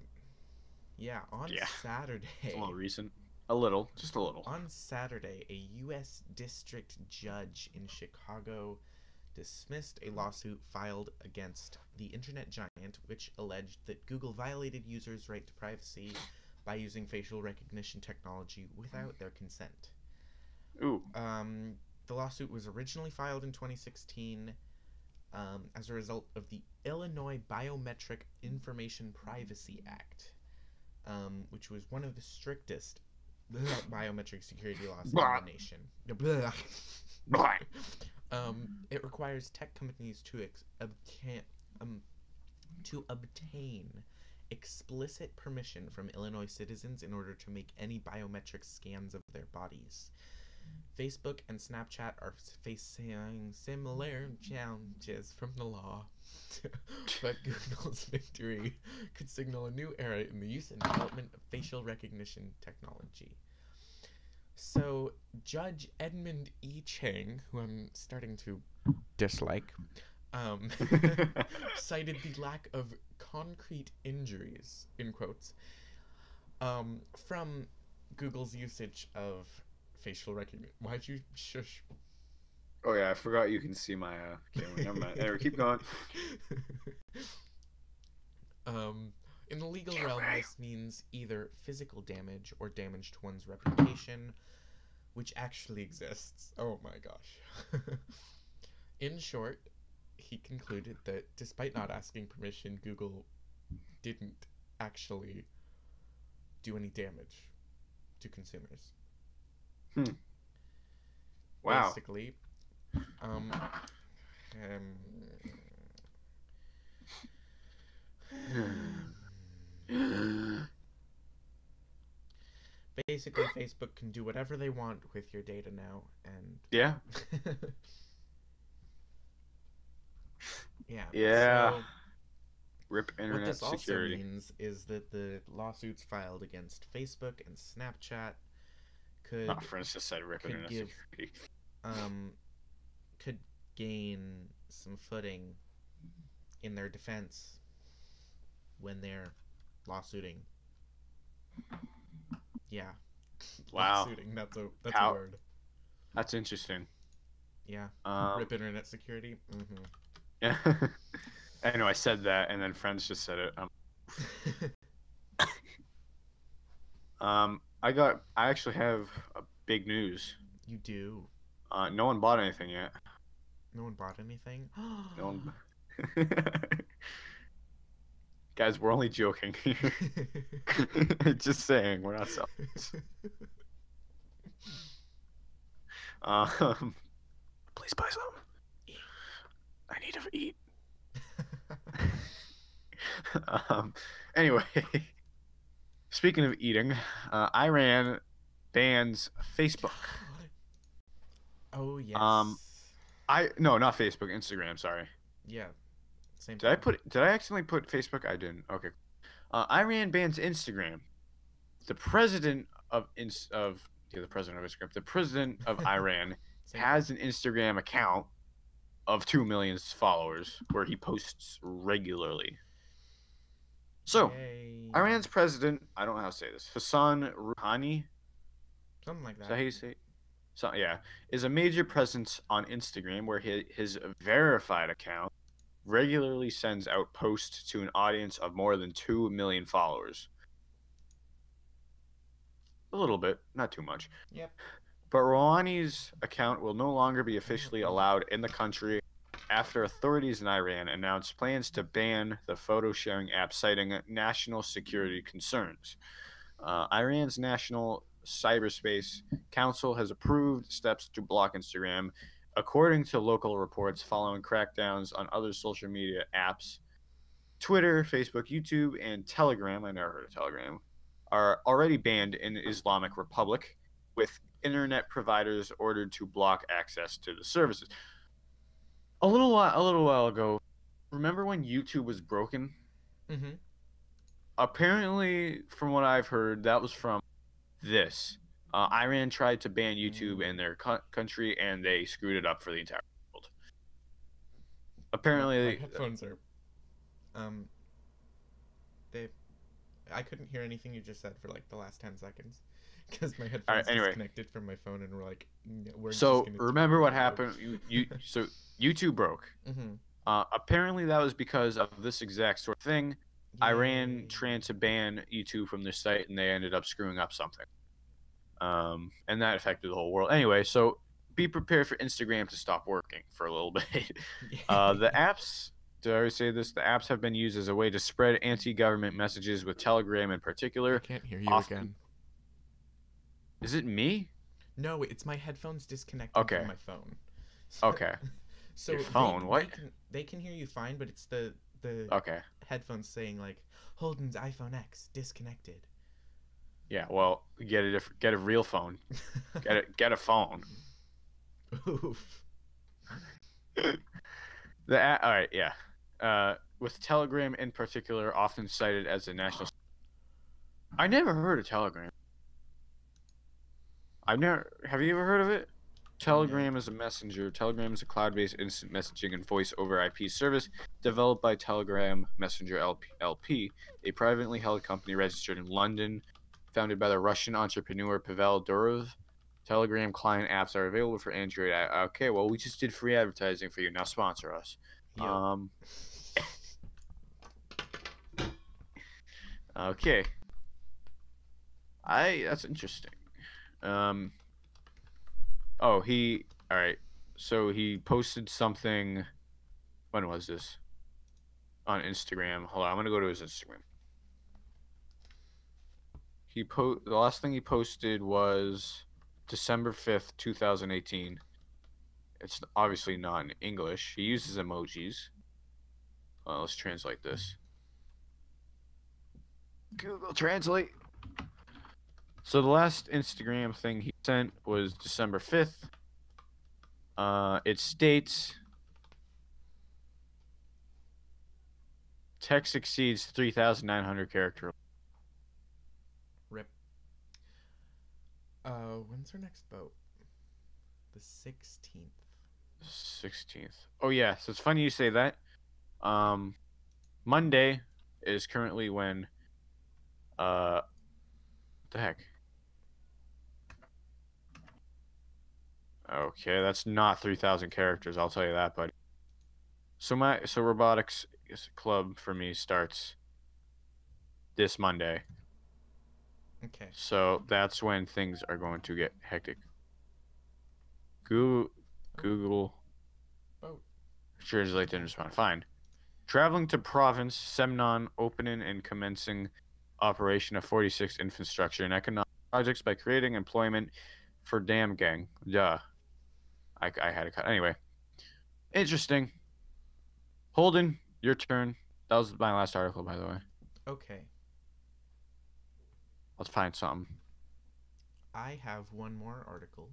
Yeah, on Yeah, it's a little Saturday, recent. A little, just a little. on Saturday, a U.S. district judge in Chicago dismissed a lawsuit filed against the internet giant, which alleged that Google violated users' right to privacy by using facial recognition technology without their consent. Ooh. Um, the lawsuit was originally filed in 2016 as a result of the Illinois Biometric Information Privacy Act, which was one of the strictest biometric security laws in Blah, the nation. blah. It requires tech companies to obtain explicit permission from Illinois citizens in order to make any biometric scans of their bodies. Facebook and Snapchat are facing similar challenges from the law, but Google's victory could signal a new era in the use and development of facial recognition technology. So, Judge Edmund E. Chang, who I'm starting to dislike, um, cited the lack of concrete injuries, in quotes, from Google's usage of facial recognition. Why'd you shush? Oh yeah, I forgot you can see my camera. Never mind. Anyway, keep going. um, in the legal Get realm, away. this means either physical damage or damage to one's reputation, which actually exists. Oh my gosh. In short, he concluded that despite not asking permission, Google didn't actually do any damage to consumers. Hmm. Wow. Basically, um, um, basically, Facebook can do whatever they want with your data now, Yeah. and yeah. Yeah. So Rip what internet this also security. means is that the lawsuits filed against Facebook and Snapchat My could friends just said rip could internet give security. um could gain some footing in their defense when they're lawsuiting. Yeah, Wow. lawsuiting. That's a How? word. That's interesting. Yeah, Um. rip internet security. Yeah. I know I said that, and then friends just said it. I actually have a big news. You do. No one bought anything yet. No one bought anything. No one. Guys, we're only joking here. Just saying, we're not selling this. Um, please buy some. I need to eat. um, anyway, speaking of eating, Iran bans Facebook. Oh Um, yes. no, not Facebook, Instagram. Sorry. Yeah. Same Did I thing. put? Did I accidentally put Facebook? I didn't. Okay. Iran bans Instagram. The president the president of Instagram, the president of Iran Same thing. has an Instagram account of 2 million followers where he posts regularly. So, Yay. Iran's president, I don't know how to say this, Hassan Rouhani, Something like is that. that how you say it? So, yeah, is a major presence on Instagram where his verified account regularly sends out posts to an audience of more than 2 million followers. A little bit, not too much. Yep. But Rouhani's account will no longer be officially Mm-mm. allowed in the country after authorities in Iran announced plans to ban the photo sharing app, citing national security concerns. Iran's National Cyberspace Council has approved steps to block Instagram, according to local reports following crackdowns on other social media apps. Twitter, Facebook, YouTube, and Telegram, I never heard of Telegram, are already banned in the Islamic Republic, with internet providers ordered to block access to the services. A little while ago, remember when YouTube was broken? Mm-hmm. Apparently, from what I've heard, that was from this. Iran tried to ban YouTube in their country, and they screwed it up for the entire world. My Apparently, headphones are um they I couldn't hear anything you just said for like the last 10 seconds because my all right. headphones Anyway, disconnected from my phone and we're like, we're just so gonna remember let what it go. happened? So YouTube broke. Mm-hmm. Apparently, that was because of this exact sort of thing. Iran Yay. tried to ban YouTube from their site, and they ended up screwing up something. And that affected the whole world. Anyway, so be prepared for Instagram to stop working for a little bit. The Yay. apps, did I already say this? The apps have been used as a way to spread anti-government messages, with Telegram in I particular. can't hear you Often, again. is it me? No, it's my headphones disconnecting from Okay, my phone. So, okay. so Your they phone? they What? can they can hear you fine, but it's the Okay. headphones saying like Holden's iPhone X disconnected. Yeah. Well, get a real phone. Get a phone. Oof. All right, yeah. With Telegram in particular, often cited as a national. I never heard of Telegram. I've never. Have you ever heard of it? No. Telegram is a messenger. Telegram is a cloud-based instant messaging and voice over IP service developed by Telegram Messenger LP, a privately held company registered in London, founded by the Russian entrepreneur Pavel Durov. Telegram client apps are available for Android. Okay, well, we just did free advertising for you. Now sponsor us. Yo. Okay. That's interesting. Um all right. So he posted something. When was this? On Instagram. Hold on, I'm gonna go to his Instagram. The last thing he posted was December 5th, 2018. It's obviously not in English. He uses emojis. Let's translate this. Google Translate. So the last Instagram thing he sent was December 5th. It states text exceeds 3,900 characters. Rip. When's our next boat? The 16th. 16th. Oh yeah, so it's funny you say that. Monday is currently when what the heck? Okay, that's not 3,000 characters, I'll tell you that, buddy. So robotics club for me starts this Monday. Okay. So that's when things are going to get hectic. Google Oh. translate didn't respond. Fine. Traveling to province Semnon, opening and commencing operation of 46 infrastructure and economic projects by creating employment for Dam Gang. Duh. I had to cut. Anyway. Interesting. Holden, your turn. That was my last article, by the way. Okay. Let's find something. I have one more article.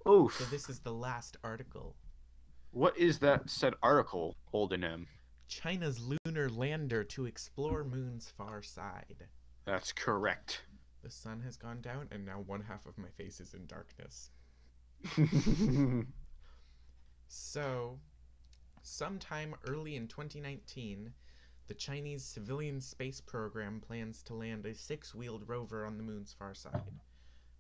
Oof. So this is the last article. What is that said article, Holden M? China's lunar lander to explore moon's far side. That's correct. The sun has gone down and now one half of my face is in darkness. So, sometime early in 2019, the Chinese civilian space program plans to land a 6-wheeled rover on the moon's far side,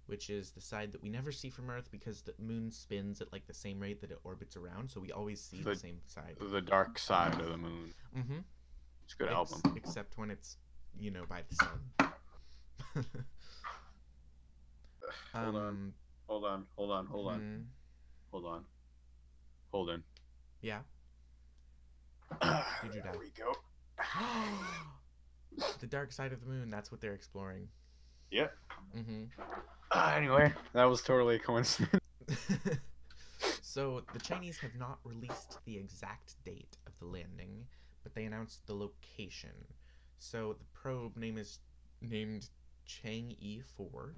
which is the side that we never see from Earth because the moon spins at like the same rate that it orbits around, so we always see the same side. The dark side of the moon. Mm-hmm. It's a good album. Except when it's, by the sun. Hold on. Hold on. Hold on. Hold on. Hmm. Hold on. Hold on. Yeah. Did you There die? we go. The dark side of the moon. That's what they're exploring. Yep. Mm-hmm. Anyway, that was totally a coincidence. So the Chinese have not released the exact date of the landing, but they announced the location. So the probe named Chang'e 4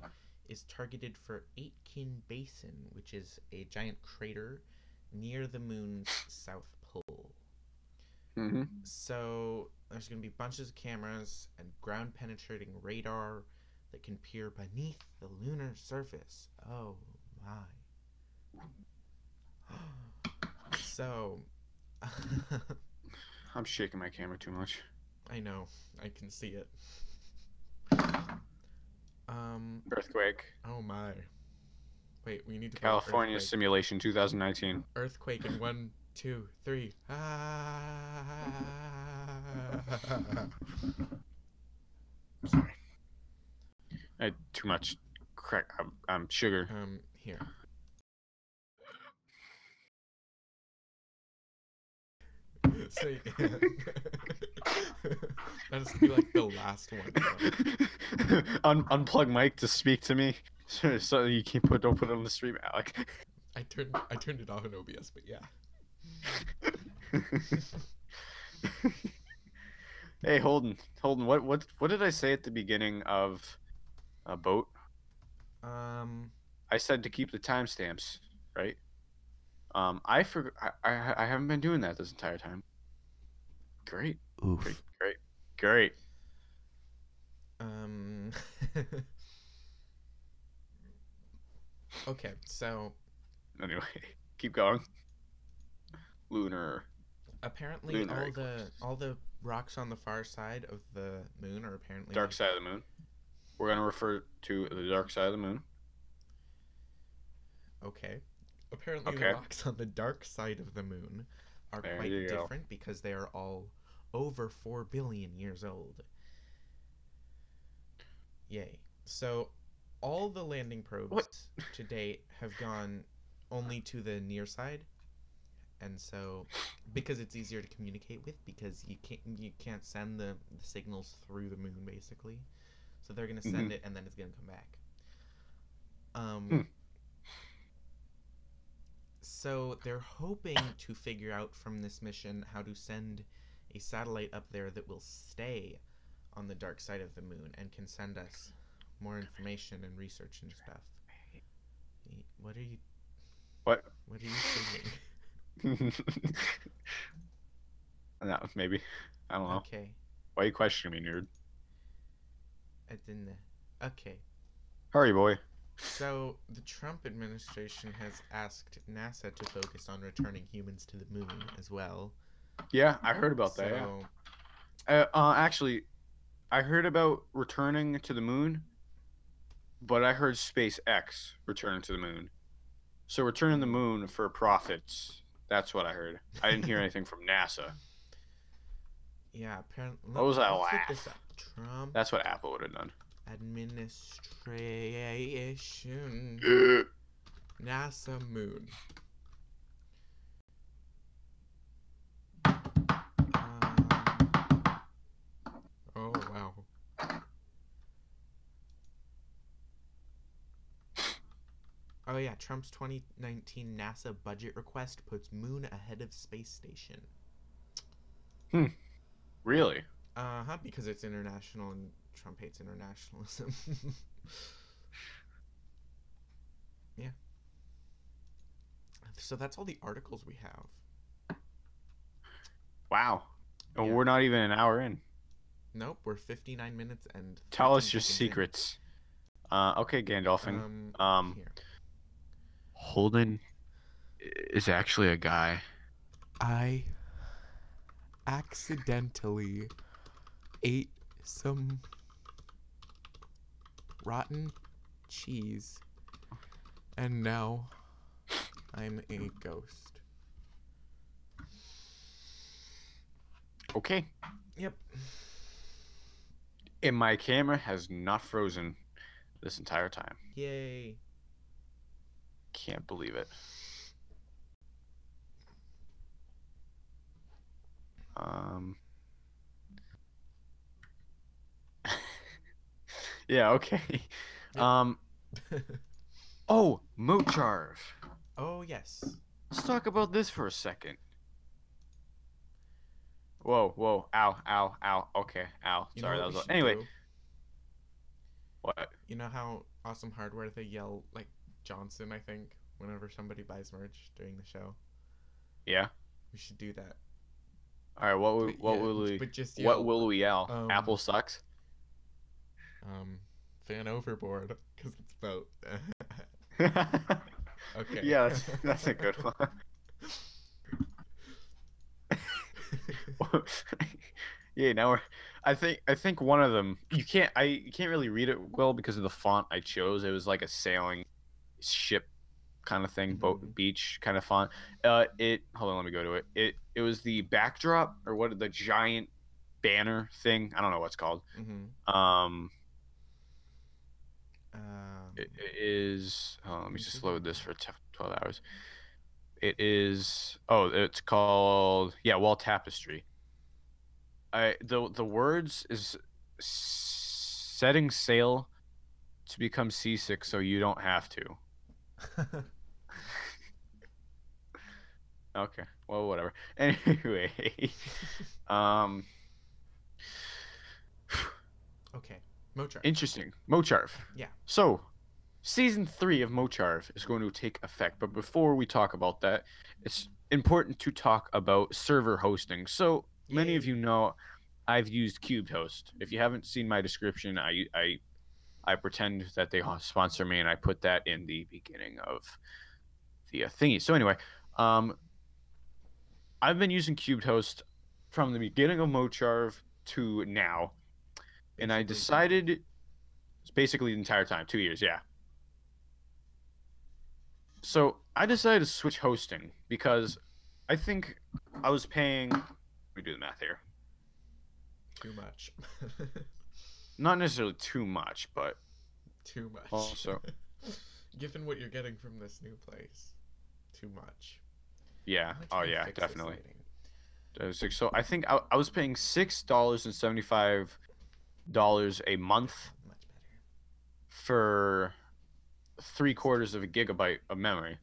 is targeted for Aitken Basin, which is a giant crater near the moon's south pole. Mm-hmm. So there's going to be bunches of cameras and ground penetrating radar that can peer beneath the lunar surface. Oh my. So, I'm shaking my camera too much. I know, I can see it. Earthquake. Oh my. Wait, we need to go California earthquake. simulation 2019. Earthquake in 1, 2, 3. Sorry. I had too much crack. Sugar. Here. So that has to be like the last one. Unplug mic to speak to me, so you don't put it on the stream, Alec. I turned it off in OBS, but yeah. Hey, Holden. What did I say at the beginning of a boat? I said to keep the timestamps, right? I forgot. I haven't been doing that this entire time. Great. Oof. Great. Okay, so Anyway, keep going. Apparently, Lunar all the rocks on the far side of the moon are apparently dark side of the moon. We're gonna refer to the dark side of the moon. Okay. Apparently, the rocks on the dark side of the moon are quite different because they are all over 4 billion years old. Yay. So, all the landing probes to date have gone only to the near side. And so, because it's easier to communicate with, because you can't send the signals through the moon, basically. So they're gonna send it, and then it's gonna come back. So they're hoping to figure out from this mission how to send a satellite up there that will stay on the dark side of the moon and can send us more information and research and stuff. What are you? What? What are you saying? No, maybe. I don't know. Okay. Why are you questioning me, nerd? I didn't. Okay. Hurry, boy. So the Trump administration has asked NASA to focus on returning humans to the moon as well. Yeah, I heard about that. Yeah. Actually, I heard about returning to the moon, but I heard SpaceX returning to the moon. So returning the moon for profits. That's what I heard. I didn't hear anything from NASA. Yeah, apparently. What was that laugh? laugh? This up. Trump. That's what Apple would have done. Administration. NASA moon. Oh wow. Oh yeah, Trump's 2019 NASA budget request puts moon ahead of space station. Really? Because it's international and Trump hates internationalism. Yeah. So that's all the articles we have. Wow. And we're not even an hour in. Nope, we're 59 minutes and tell us your secrets. Okay, Gandalfing. Here. Holden is actually a guy. I accidentally ate some rotten cheese, and now I'm a ghost. Okay. Yep. And my camera has not frozen this entire time. Yay. can't believe it. Yeah, okay. Yep. Oh, Mocharv. Oh, yes. Let's talk about this for a second. Whoa, whoa, ow, ow, ow. Okay, ow. You know Sorry, what that we was. should Anyway, do? what? You know how Awesome Hardware they yell like Johnson, I think, whenever somebody buys merch during the show? Yeah. We should do that. All right. But What yeah, will we? but just What yell will we yell? um Apple sucks. um fan overboard because it's about okay. Yeah, that's a good one. Yeah, now we're. I think one of them you can't really read it well because of the font I chose. It was like a sailing ship kind of thing, boat Mhm. beach kind of font. It hold on, let me go to it. It was the backdrop or what the giant banner thing. I don't know what's called. Mhm. Um, Um, it is. Oh, let let me me see just if I load can. this for 12 hours. It is. Oh, it's called Wall Tapestry. The words is setting sail to become seasick so you don't have to. Okay. Well, whatever. Anyway, um, Okay, Mocharf. interesting. Mocharf. Yeah. So, season 3 of Mocharf is going to take effect, but before we talk about that, it's important to talk about server hosting. So, many of Yay. you know I've used CubedHost. If you haven't seen my description, I pretend that they sponsor me, and I put that in the beginning of the thingy. So anyway, um, I've been using CubedHost from the beginning of Mocharv to now, and I Basically 2 years. decided it's basically the entire time, 2 years, yeah. So I decided to switch hosting because I think I was paying. Let me do the math here. Too much. Not necessarily too much, but Too much. also, Given what you're getting from this new place, too much. yeah. I'm gonna Oh try and yeah, fix this definitely. lighting. So I think I was paying $6.75 a month Much better. for 3/4 of a gigabyte of memory.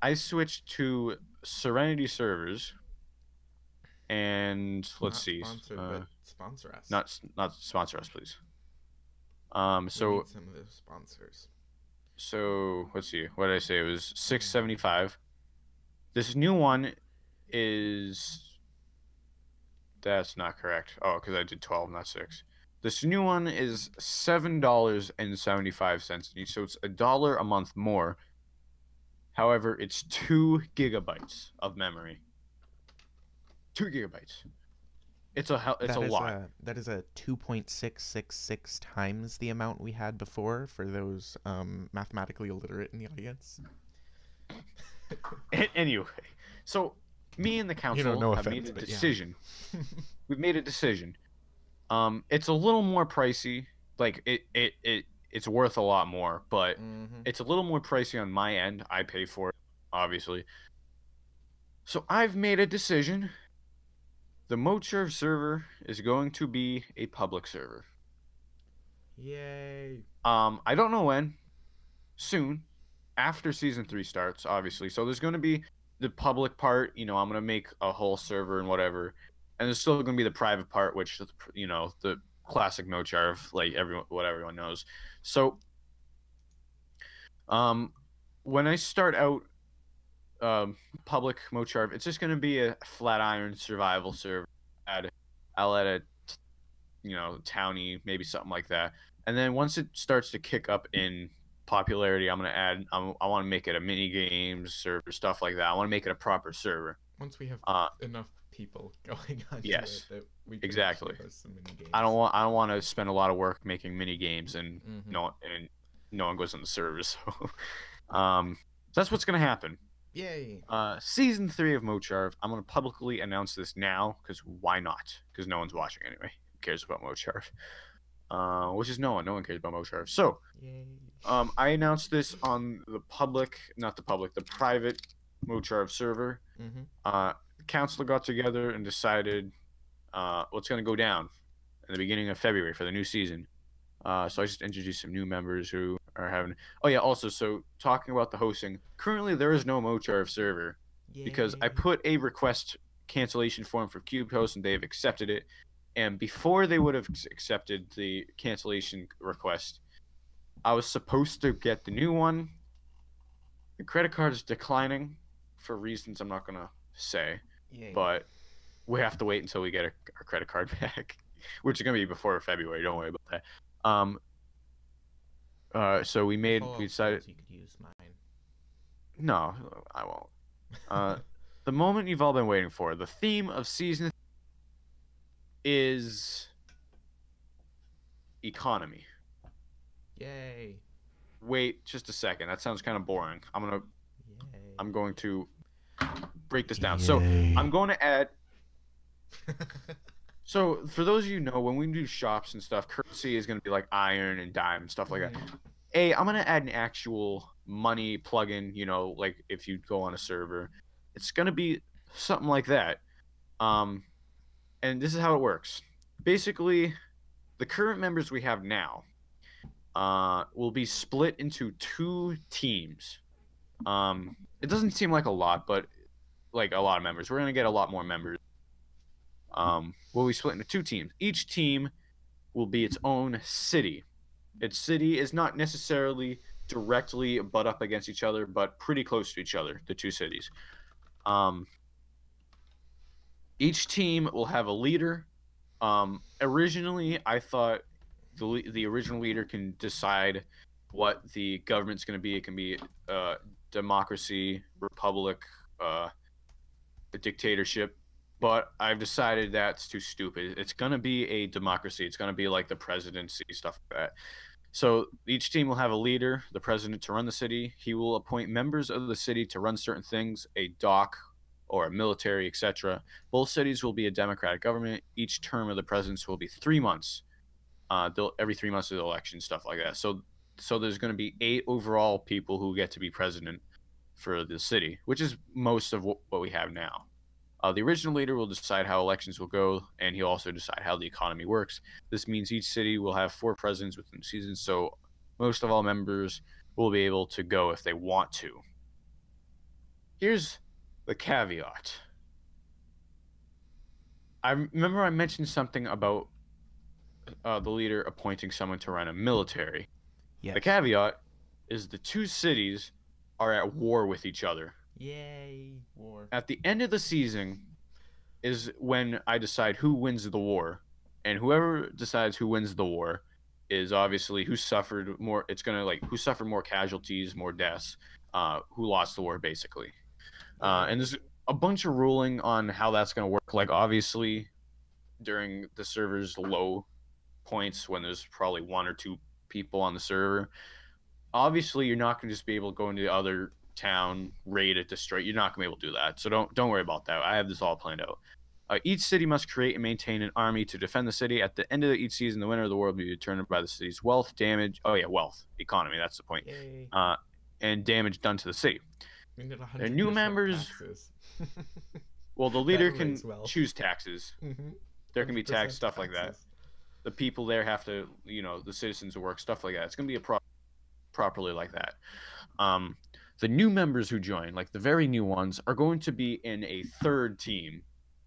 I switched to Serenity servers, and let's Not see, sponsored, but sponsor us. not sponsor us, please. We need So some of those sponsors. let's see, what did I say? It was Um, 675. This new one is that's not correct. Oh, because I did 12, not 6. This new one is $7.75 each, so it's $1 a month more. However, it's 2 GB of memory. 2 GB. It's a lot. that is a 2.666 times the amount we had before for those mathematically illiterate in the audience. Anyway, so me and the You know, council no have made offense, a but yeah. decision. We've made a decision. It's a little more pricey. Like it's worth a lot more, but Mm-hmm. it's a little more pricey on my end. I pay for it, obviously. So I've made a decision. The Mochurf server is going to be a public server. Yay. I don't know when. Soon, after season 3 starts, obviously. So there's going to be the public part. I'm going to make a whole server and whatever, and there's still going to be the private part, which the classic Mocharv, like what everyone knows. So, um, when I start out, public Mocharv, it's just going to be a flat iron survival server. I'll add a townie, maybe something like that. And then once it starts to kick up in popularity, I want to make it a mini games server, stuff like that. I want to make it a proper server. Once we have Uh, enough people going onto it yes, that we can exactly. actually host some mini games. I don't want to spend a lot of work making mini games and Mm-hmm. no one goes on the servers. So that's what's gonna happen. Yay. Season 3 of Mocharv. I'm gonna publicly announce this now because why not? Because no one's watching anyway. Who cares about Mocharv? Which is no one. No one cares about Mocharv. So Yay. I announced this on the public, not the public, the private Mocharv server. Mm-hmm. The council got together and decided what's going to go down in the beginning of February for the new season. So I just introduced some new members who are having. Oh yeah, also so talking about the hosting. Currently, there is no Mocharv server because I Yay. put a request cancellation form for Cubed Host and they've accepted it. And before they would have accepted the cancellation request, I was supposed to get the new one. The credit card is declining for reasons I'm not gonna say, Yay. but we have to wait until we get our credit card back, which is gonna be before February. Don't worry about that. So If all we else decided. fails, you could use mine. No, I won't. The moment you've all been waiting for. The theme of season is economy. Yay. Wait just a second. That sounds kind of boring. Yay. I'm going to break this down. So I'm going to add. So for those of you who know, when we do shops and stuff, currency is going to be like iron and dime and stuff like that. I'm going to add an actual money plugin. You know, like if you go on a server, it's going to be something like that. And this is how it works. Basically, the current members we have now will be split into 2 teams. It doesn't seem like a lot, but like a lot of members. We're gonna get a lot more members. We'll be split into 2 teams. Each team will be its own city. Its city is not necessarily directly butt up against each other, but pretty close to each other. The 2 cities. Each team will have a leader. Originally, I thought the original leader can decide what the government's going to be. It can be democracy, republic, a dictatorship. But I've decided that's too stupid. It's going to be a democracy. It's going to be like the presidency, stuff like that. So each team will have a leader, the president, to run the city. He will appoint members of the city to run certain things, a dock or a military, etc. Both cities will be a democratic government. Each term of the presidents will be 3 months. Every 3 months of the election, stuff like that. So there's going to be 8 overall people who get to be president for the city, which is most of what we have now. The original leader will decide how elections will go, and he'll also decide how the economy works. This means each city will have 4 presidents within the season, so most of all members will be able to go if they want to. Here's the caveat. I remember I mentioned something about the leader appointing someone to run a military. Yes. The caveat is the 2 cities are at war with each other. Yay, war. At the end of the season is when I decide who wins the war, and whoever decides who wins the war is obviously who suffered more. It's gonna like who suffered more casualties, more deaths, who lost the war, basically. And there's a bunch of ruling on how that's gonna work. Like obviously, during the server's low points, when there's probably 1 or 2 people on the server, obviously you're not gonna just be able to go into the other town, raid it, destroy it. You're not gonna be able to do that. So don't worry about that. I have this all planned out. Each city must create and maintain an army to defend the city. At the end of each season, the winner of the war will be determined by the city's wealth, damage. Oh yeah, wealth, economy. That's the point. Yay. And damage done to the city. We need 100% Their new members. Taxes. Well, the leader That can raise wealth. choose taxes. Mm-hmm. There can be tax stuff like that. taxes. The people there have to, the citizens who work, stuff like that. It's gonna be properly like that. The new members who join, like the very new ones, are going to be in a 3rd team.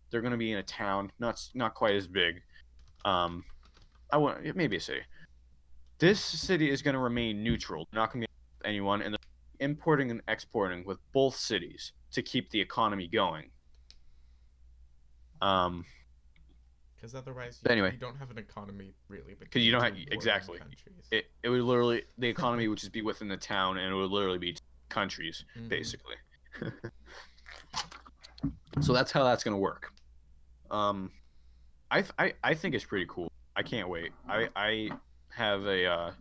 They're going to be in a town, not quite as big. Maybe a city. This city is going to remain neutral. They're not going to be with anyone, and they're importing and exporting with both cities to keep the economy going. Because otherwise, Anyway, you don't have an economy really. Because you don't have exactly. Countries. It would literally the economy would just be within the town, and it would literally be countries basically. So that's how that's gonna work. I think it's pretty cool. I can't wait. I have a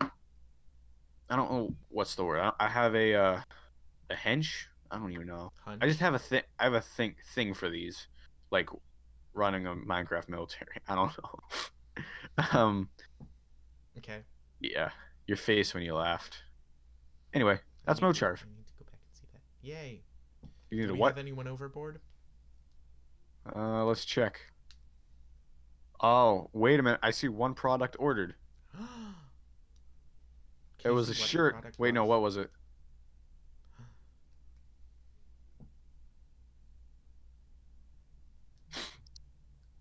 I don't know what's the word. I have a hench. I don't even know. Hunch. I just have a thing for these, like running a Minecraft military. I don't know. Okay. Yeah. your face when you laughed. Anyway, that's Mocharv. I need to go back and see that. Yay! You need Do a we what? have anyone overboard? Let's check. Oh, wait a minute. I see one product ordered. It Can you was see a what the shirt. product Wait, no, was? what was it?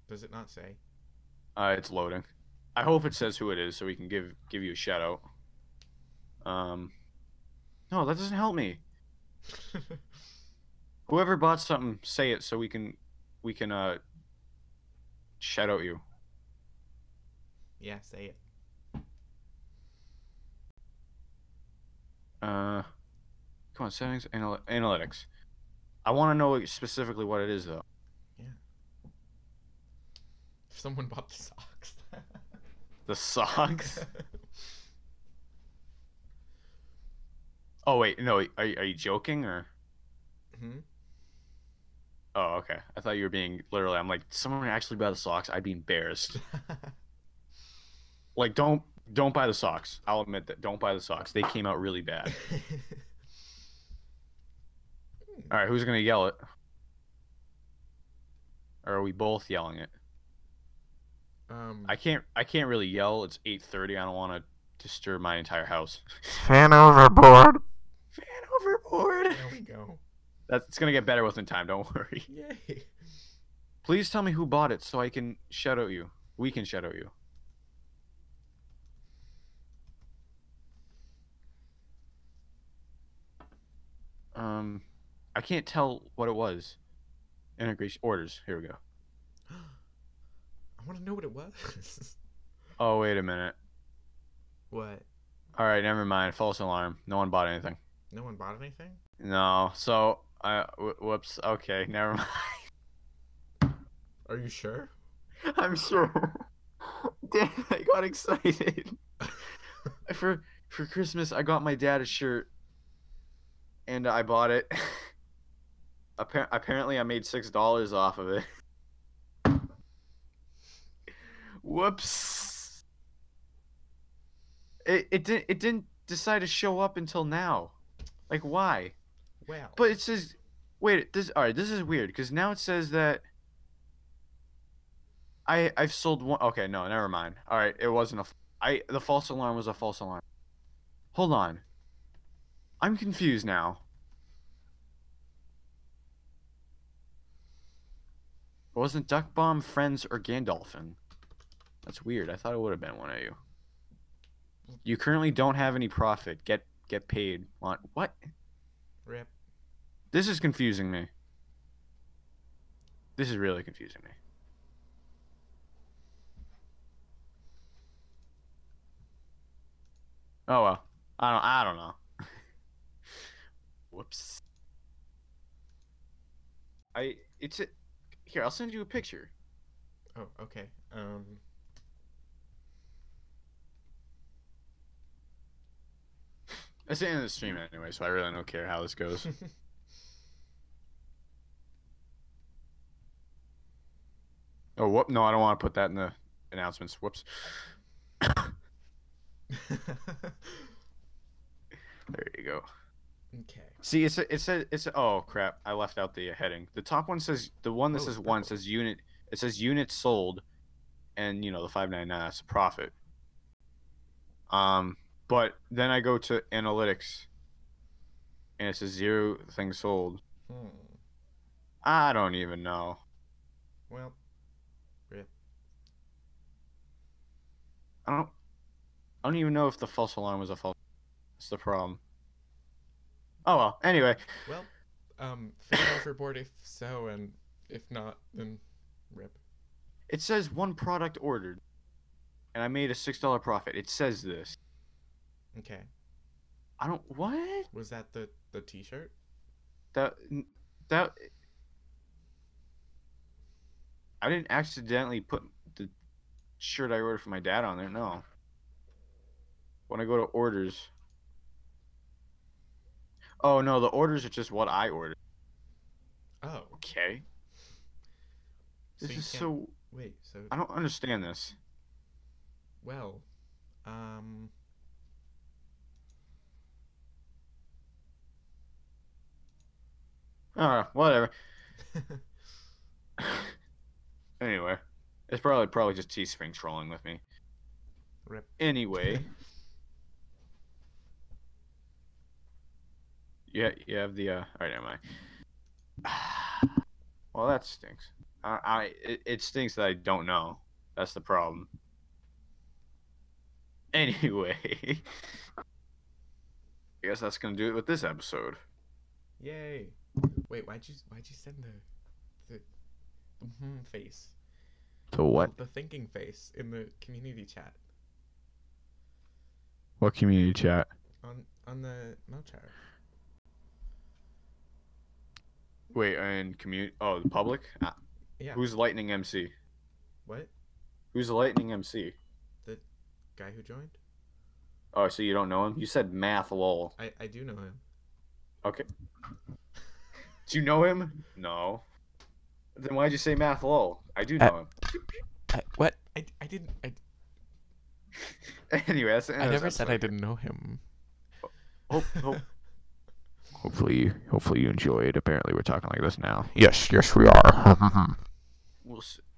Does it not say? It's loading. I hope it says who it is so we can give you a shout out. No, that doesn't help me. Whoever bought something, say it so we can shout out you. Yeah, say it. Come on, settings, analytics. I want to know specifically what it is though. Yeah. If someone bought the socks. The socks? Oh wait, no, are you joking or? Hmm? Oh, okay. I thought you were being literally. I'm like, someone actually buy the socks. I'd be embarrassed. Like, don't buy the socks. I'll admit that. Don't buy the socks. They came out really bad. All right, who's gonna yell it? Or are we both yelling it? um, I can't really yell. It's 8:30. I don't want to disturb my entire house. Fan overboard. Fan overboard. There we go. It's gonna get better within time. Don't worry. Yay. Please tell me who bought it so I can shout out you. We can shout out you. I can't tell what it was. Integration orders. Here we go. I want to know what it was. Oh, wait a minute. What? All right, never mind. False alarm. No one bought anything. No one bought anything? No. So, whoops. Okay, never mind. Are you sure? I'm sure. Damn, I got excited. For Christmas, I got my dad a shirt, and I bought it. Apparently, I made $6 off of it. Whoops. It didn't decide to show up until now. Like why? Well. But it says, wait. Alright. This is weird because now it says that I've sold one. Okay, no, never mind. All right, it wasn't the false alarm was a false alarm. Hold on. I'm confused now. It wasn't Duck Bomb, Friends, or Gandolphin. That's weird. I thought it would have been one of you. You currently don't have any profit. Get paid. What? Rip. This is confusing me. This is really confusing me. Oh well. I don't know. Whoops. It's a, here, I'll send you a picture. Oh, okay. It's the end of the stream anyway, so I really don't care how this goes. Oh, whoop! No, I don't want to put that in the announcements. Whoops. There you go. Okay. See, it's oh crap! I left out the heading. The top one says the one that says one says unit. It says units sold, and the 599 that's a profit. But then I go to analytics, and it says 0 things sold. I don't even know. Well, rip. I don't even know if the false alarm was a false. That's the problem. Oh well. Anyway. Well, fan overboard if so, and if not, then rip. It says one product ordered, and I made a $6 profit. It says this. Okay. I don't. What? Was that the T-shirt? That. I didn't accidentally put the shirt I ordered for my dad on there. No. When I go to orders. Oh no, the orders are just what I ordered. Oh. Okay. This is so. Wait. So. I don't understand this. Well, Whatever. Anyway, it's probably just Teespring trolling with me. Rip. Anyway, you have the. All right, never mind. Well, that stinks. It stinks that I don't know. That's the problem. Anyway, I guess that's gonna do it with this episode. Yay! Wait, why'd you send the face? The what? The thinking face in the community chat. What community chat? On the mail chat. Wait, and community? Oh, the public? Yeah. Who's Lightning MC? What? Who's the Lightning MC? The guy who joined? Oh, so you don't know him? You said math lol. I do know him. Okay. Do you know him? No. Then why'd you say math lol? I do know him. What? I didn't. Anyway, that's the end I of this never said I episode. didn't know him. Hopefully you enjoyed. Apparently, we're talking like this now. Yes, we are.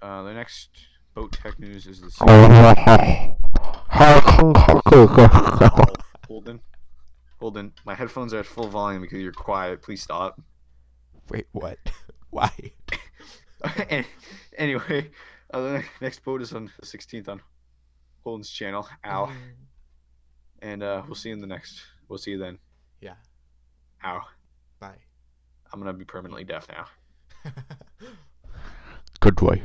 The next boat tech news is the. Holden, my headphones are at full volume because you're quiet. Please stop. Wait, what? Why? Anyway, the next boat is on the 16th on Holden's channel. Ow. And we'll see you in the next. We'll see you then. Yeah. Ow. Bye. I'm gonna be permanently deaf now. Goodbye.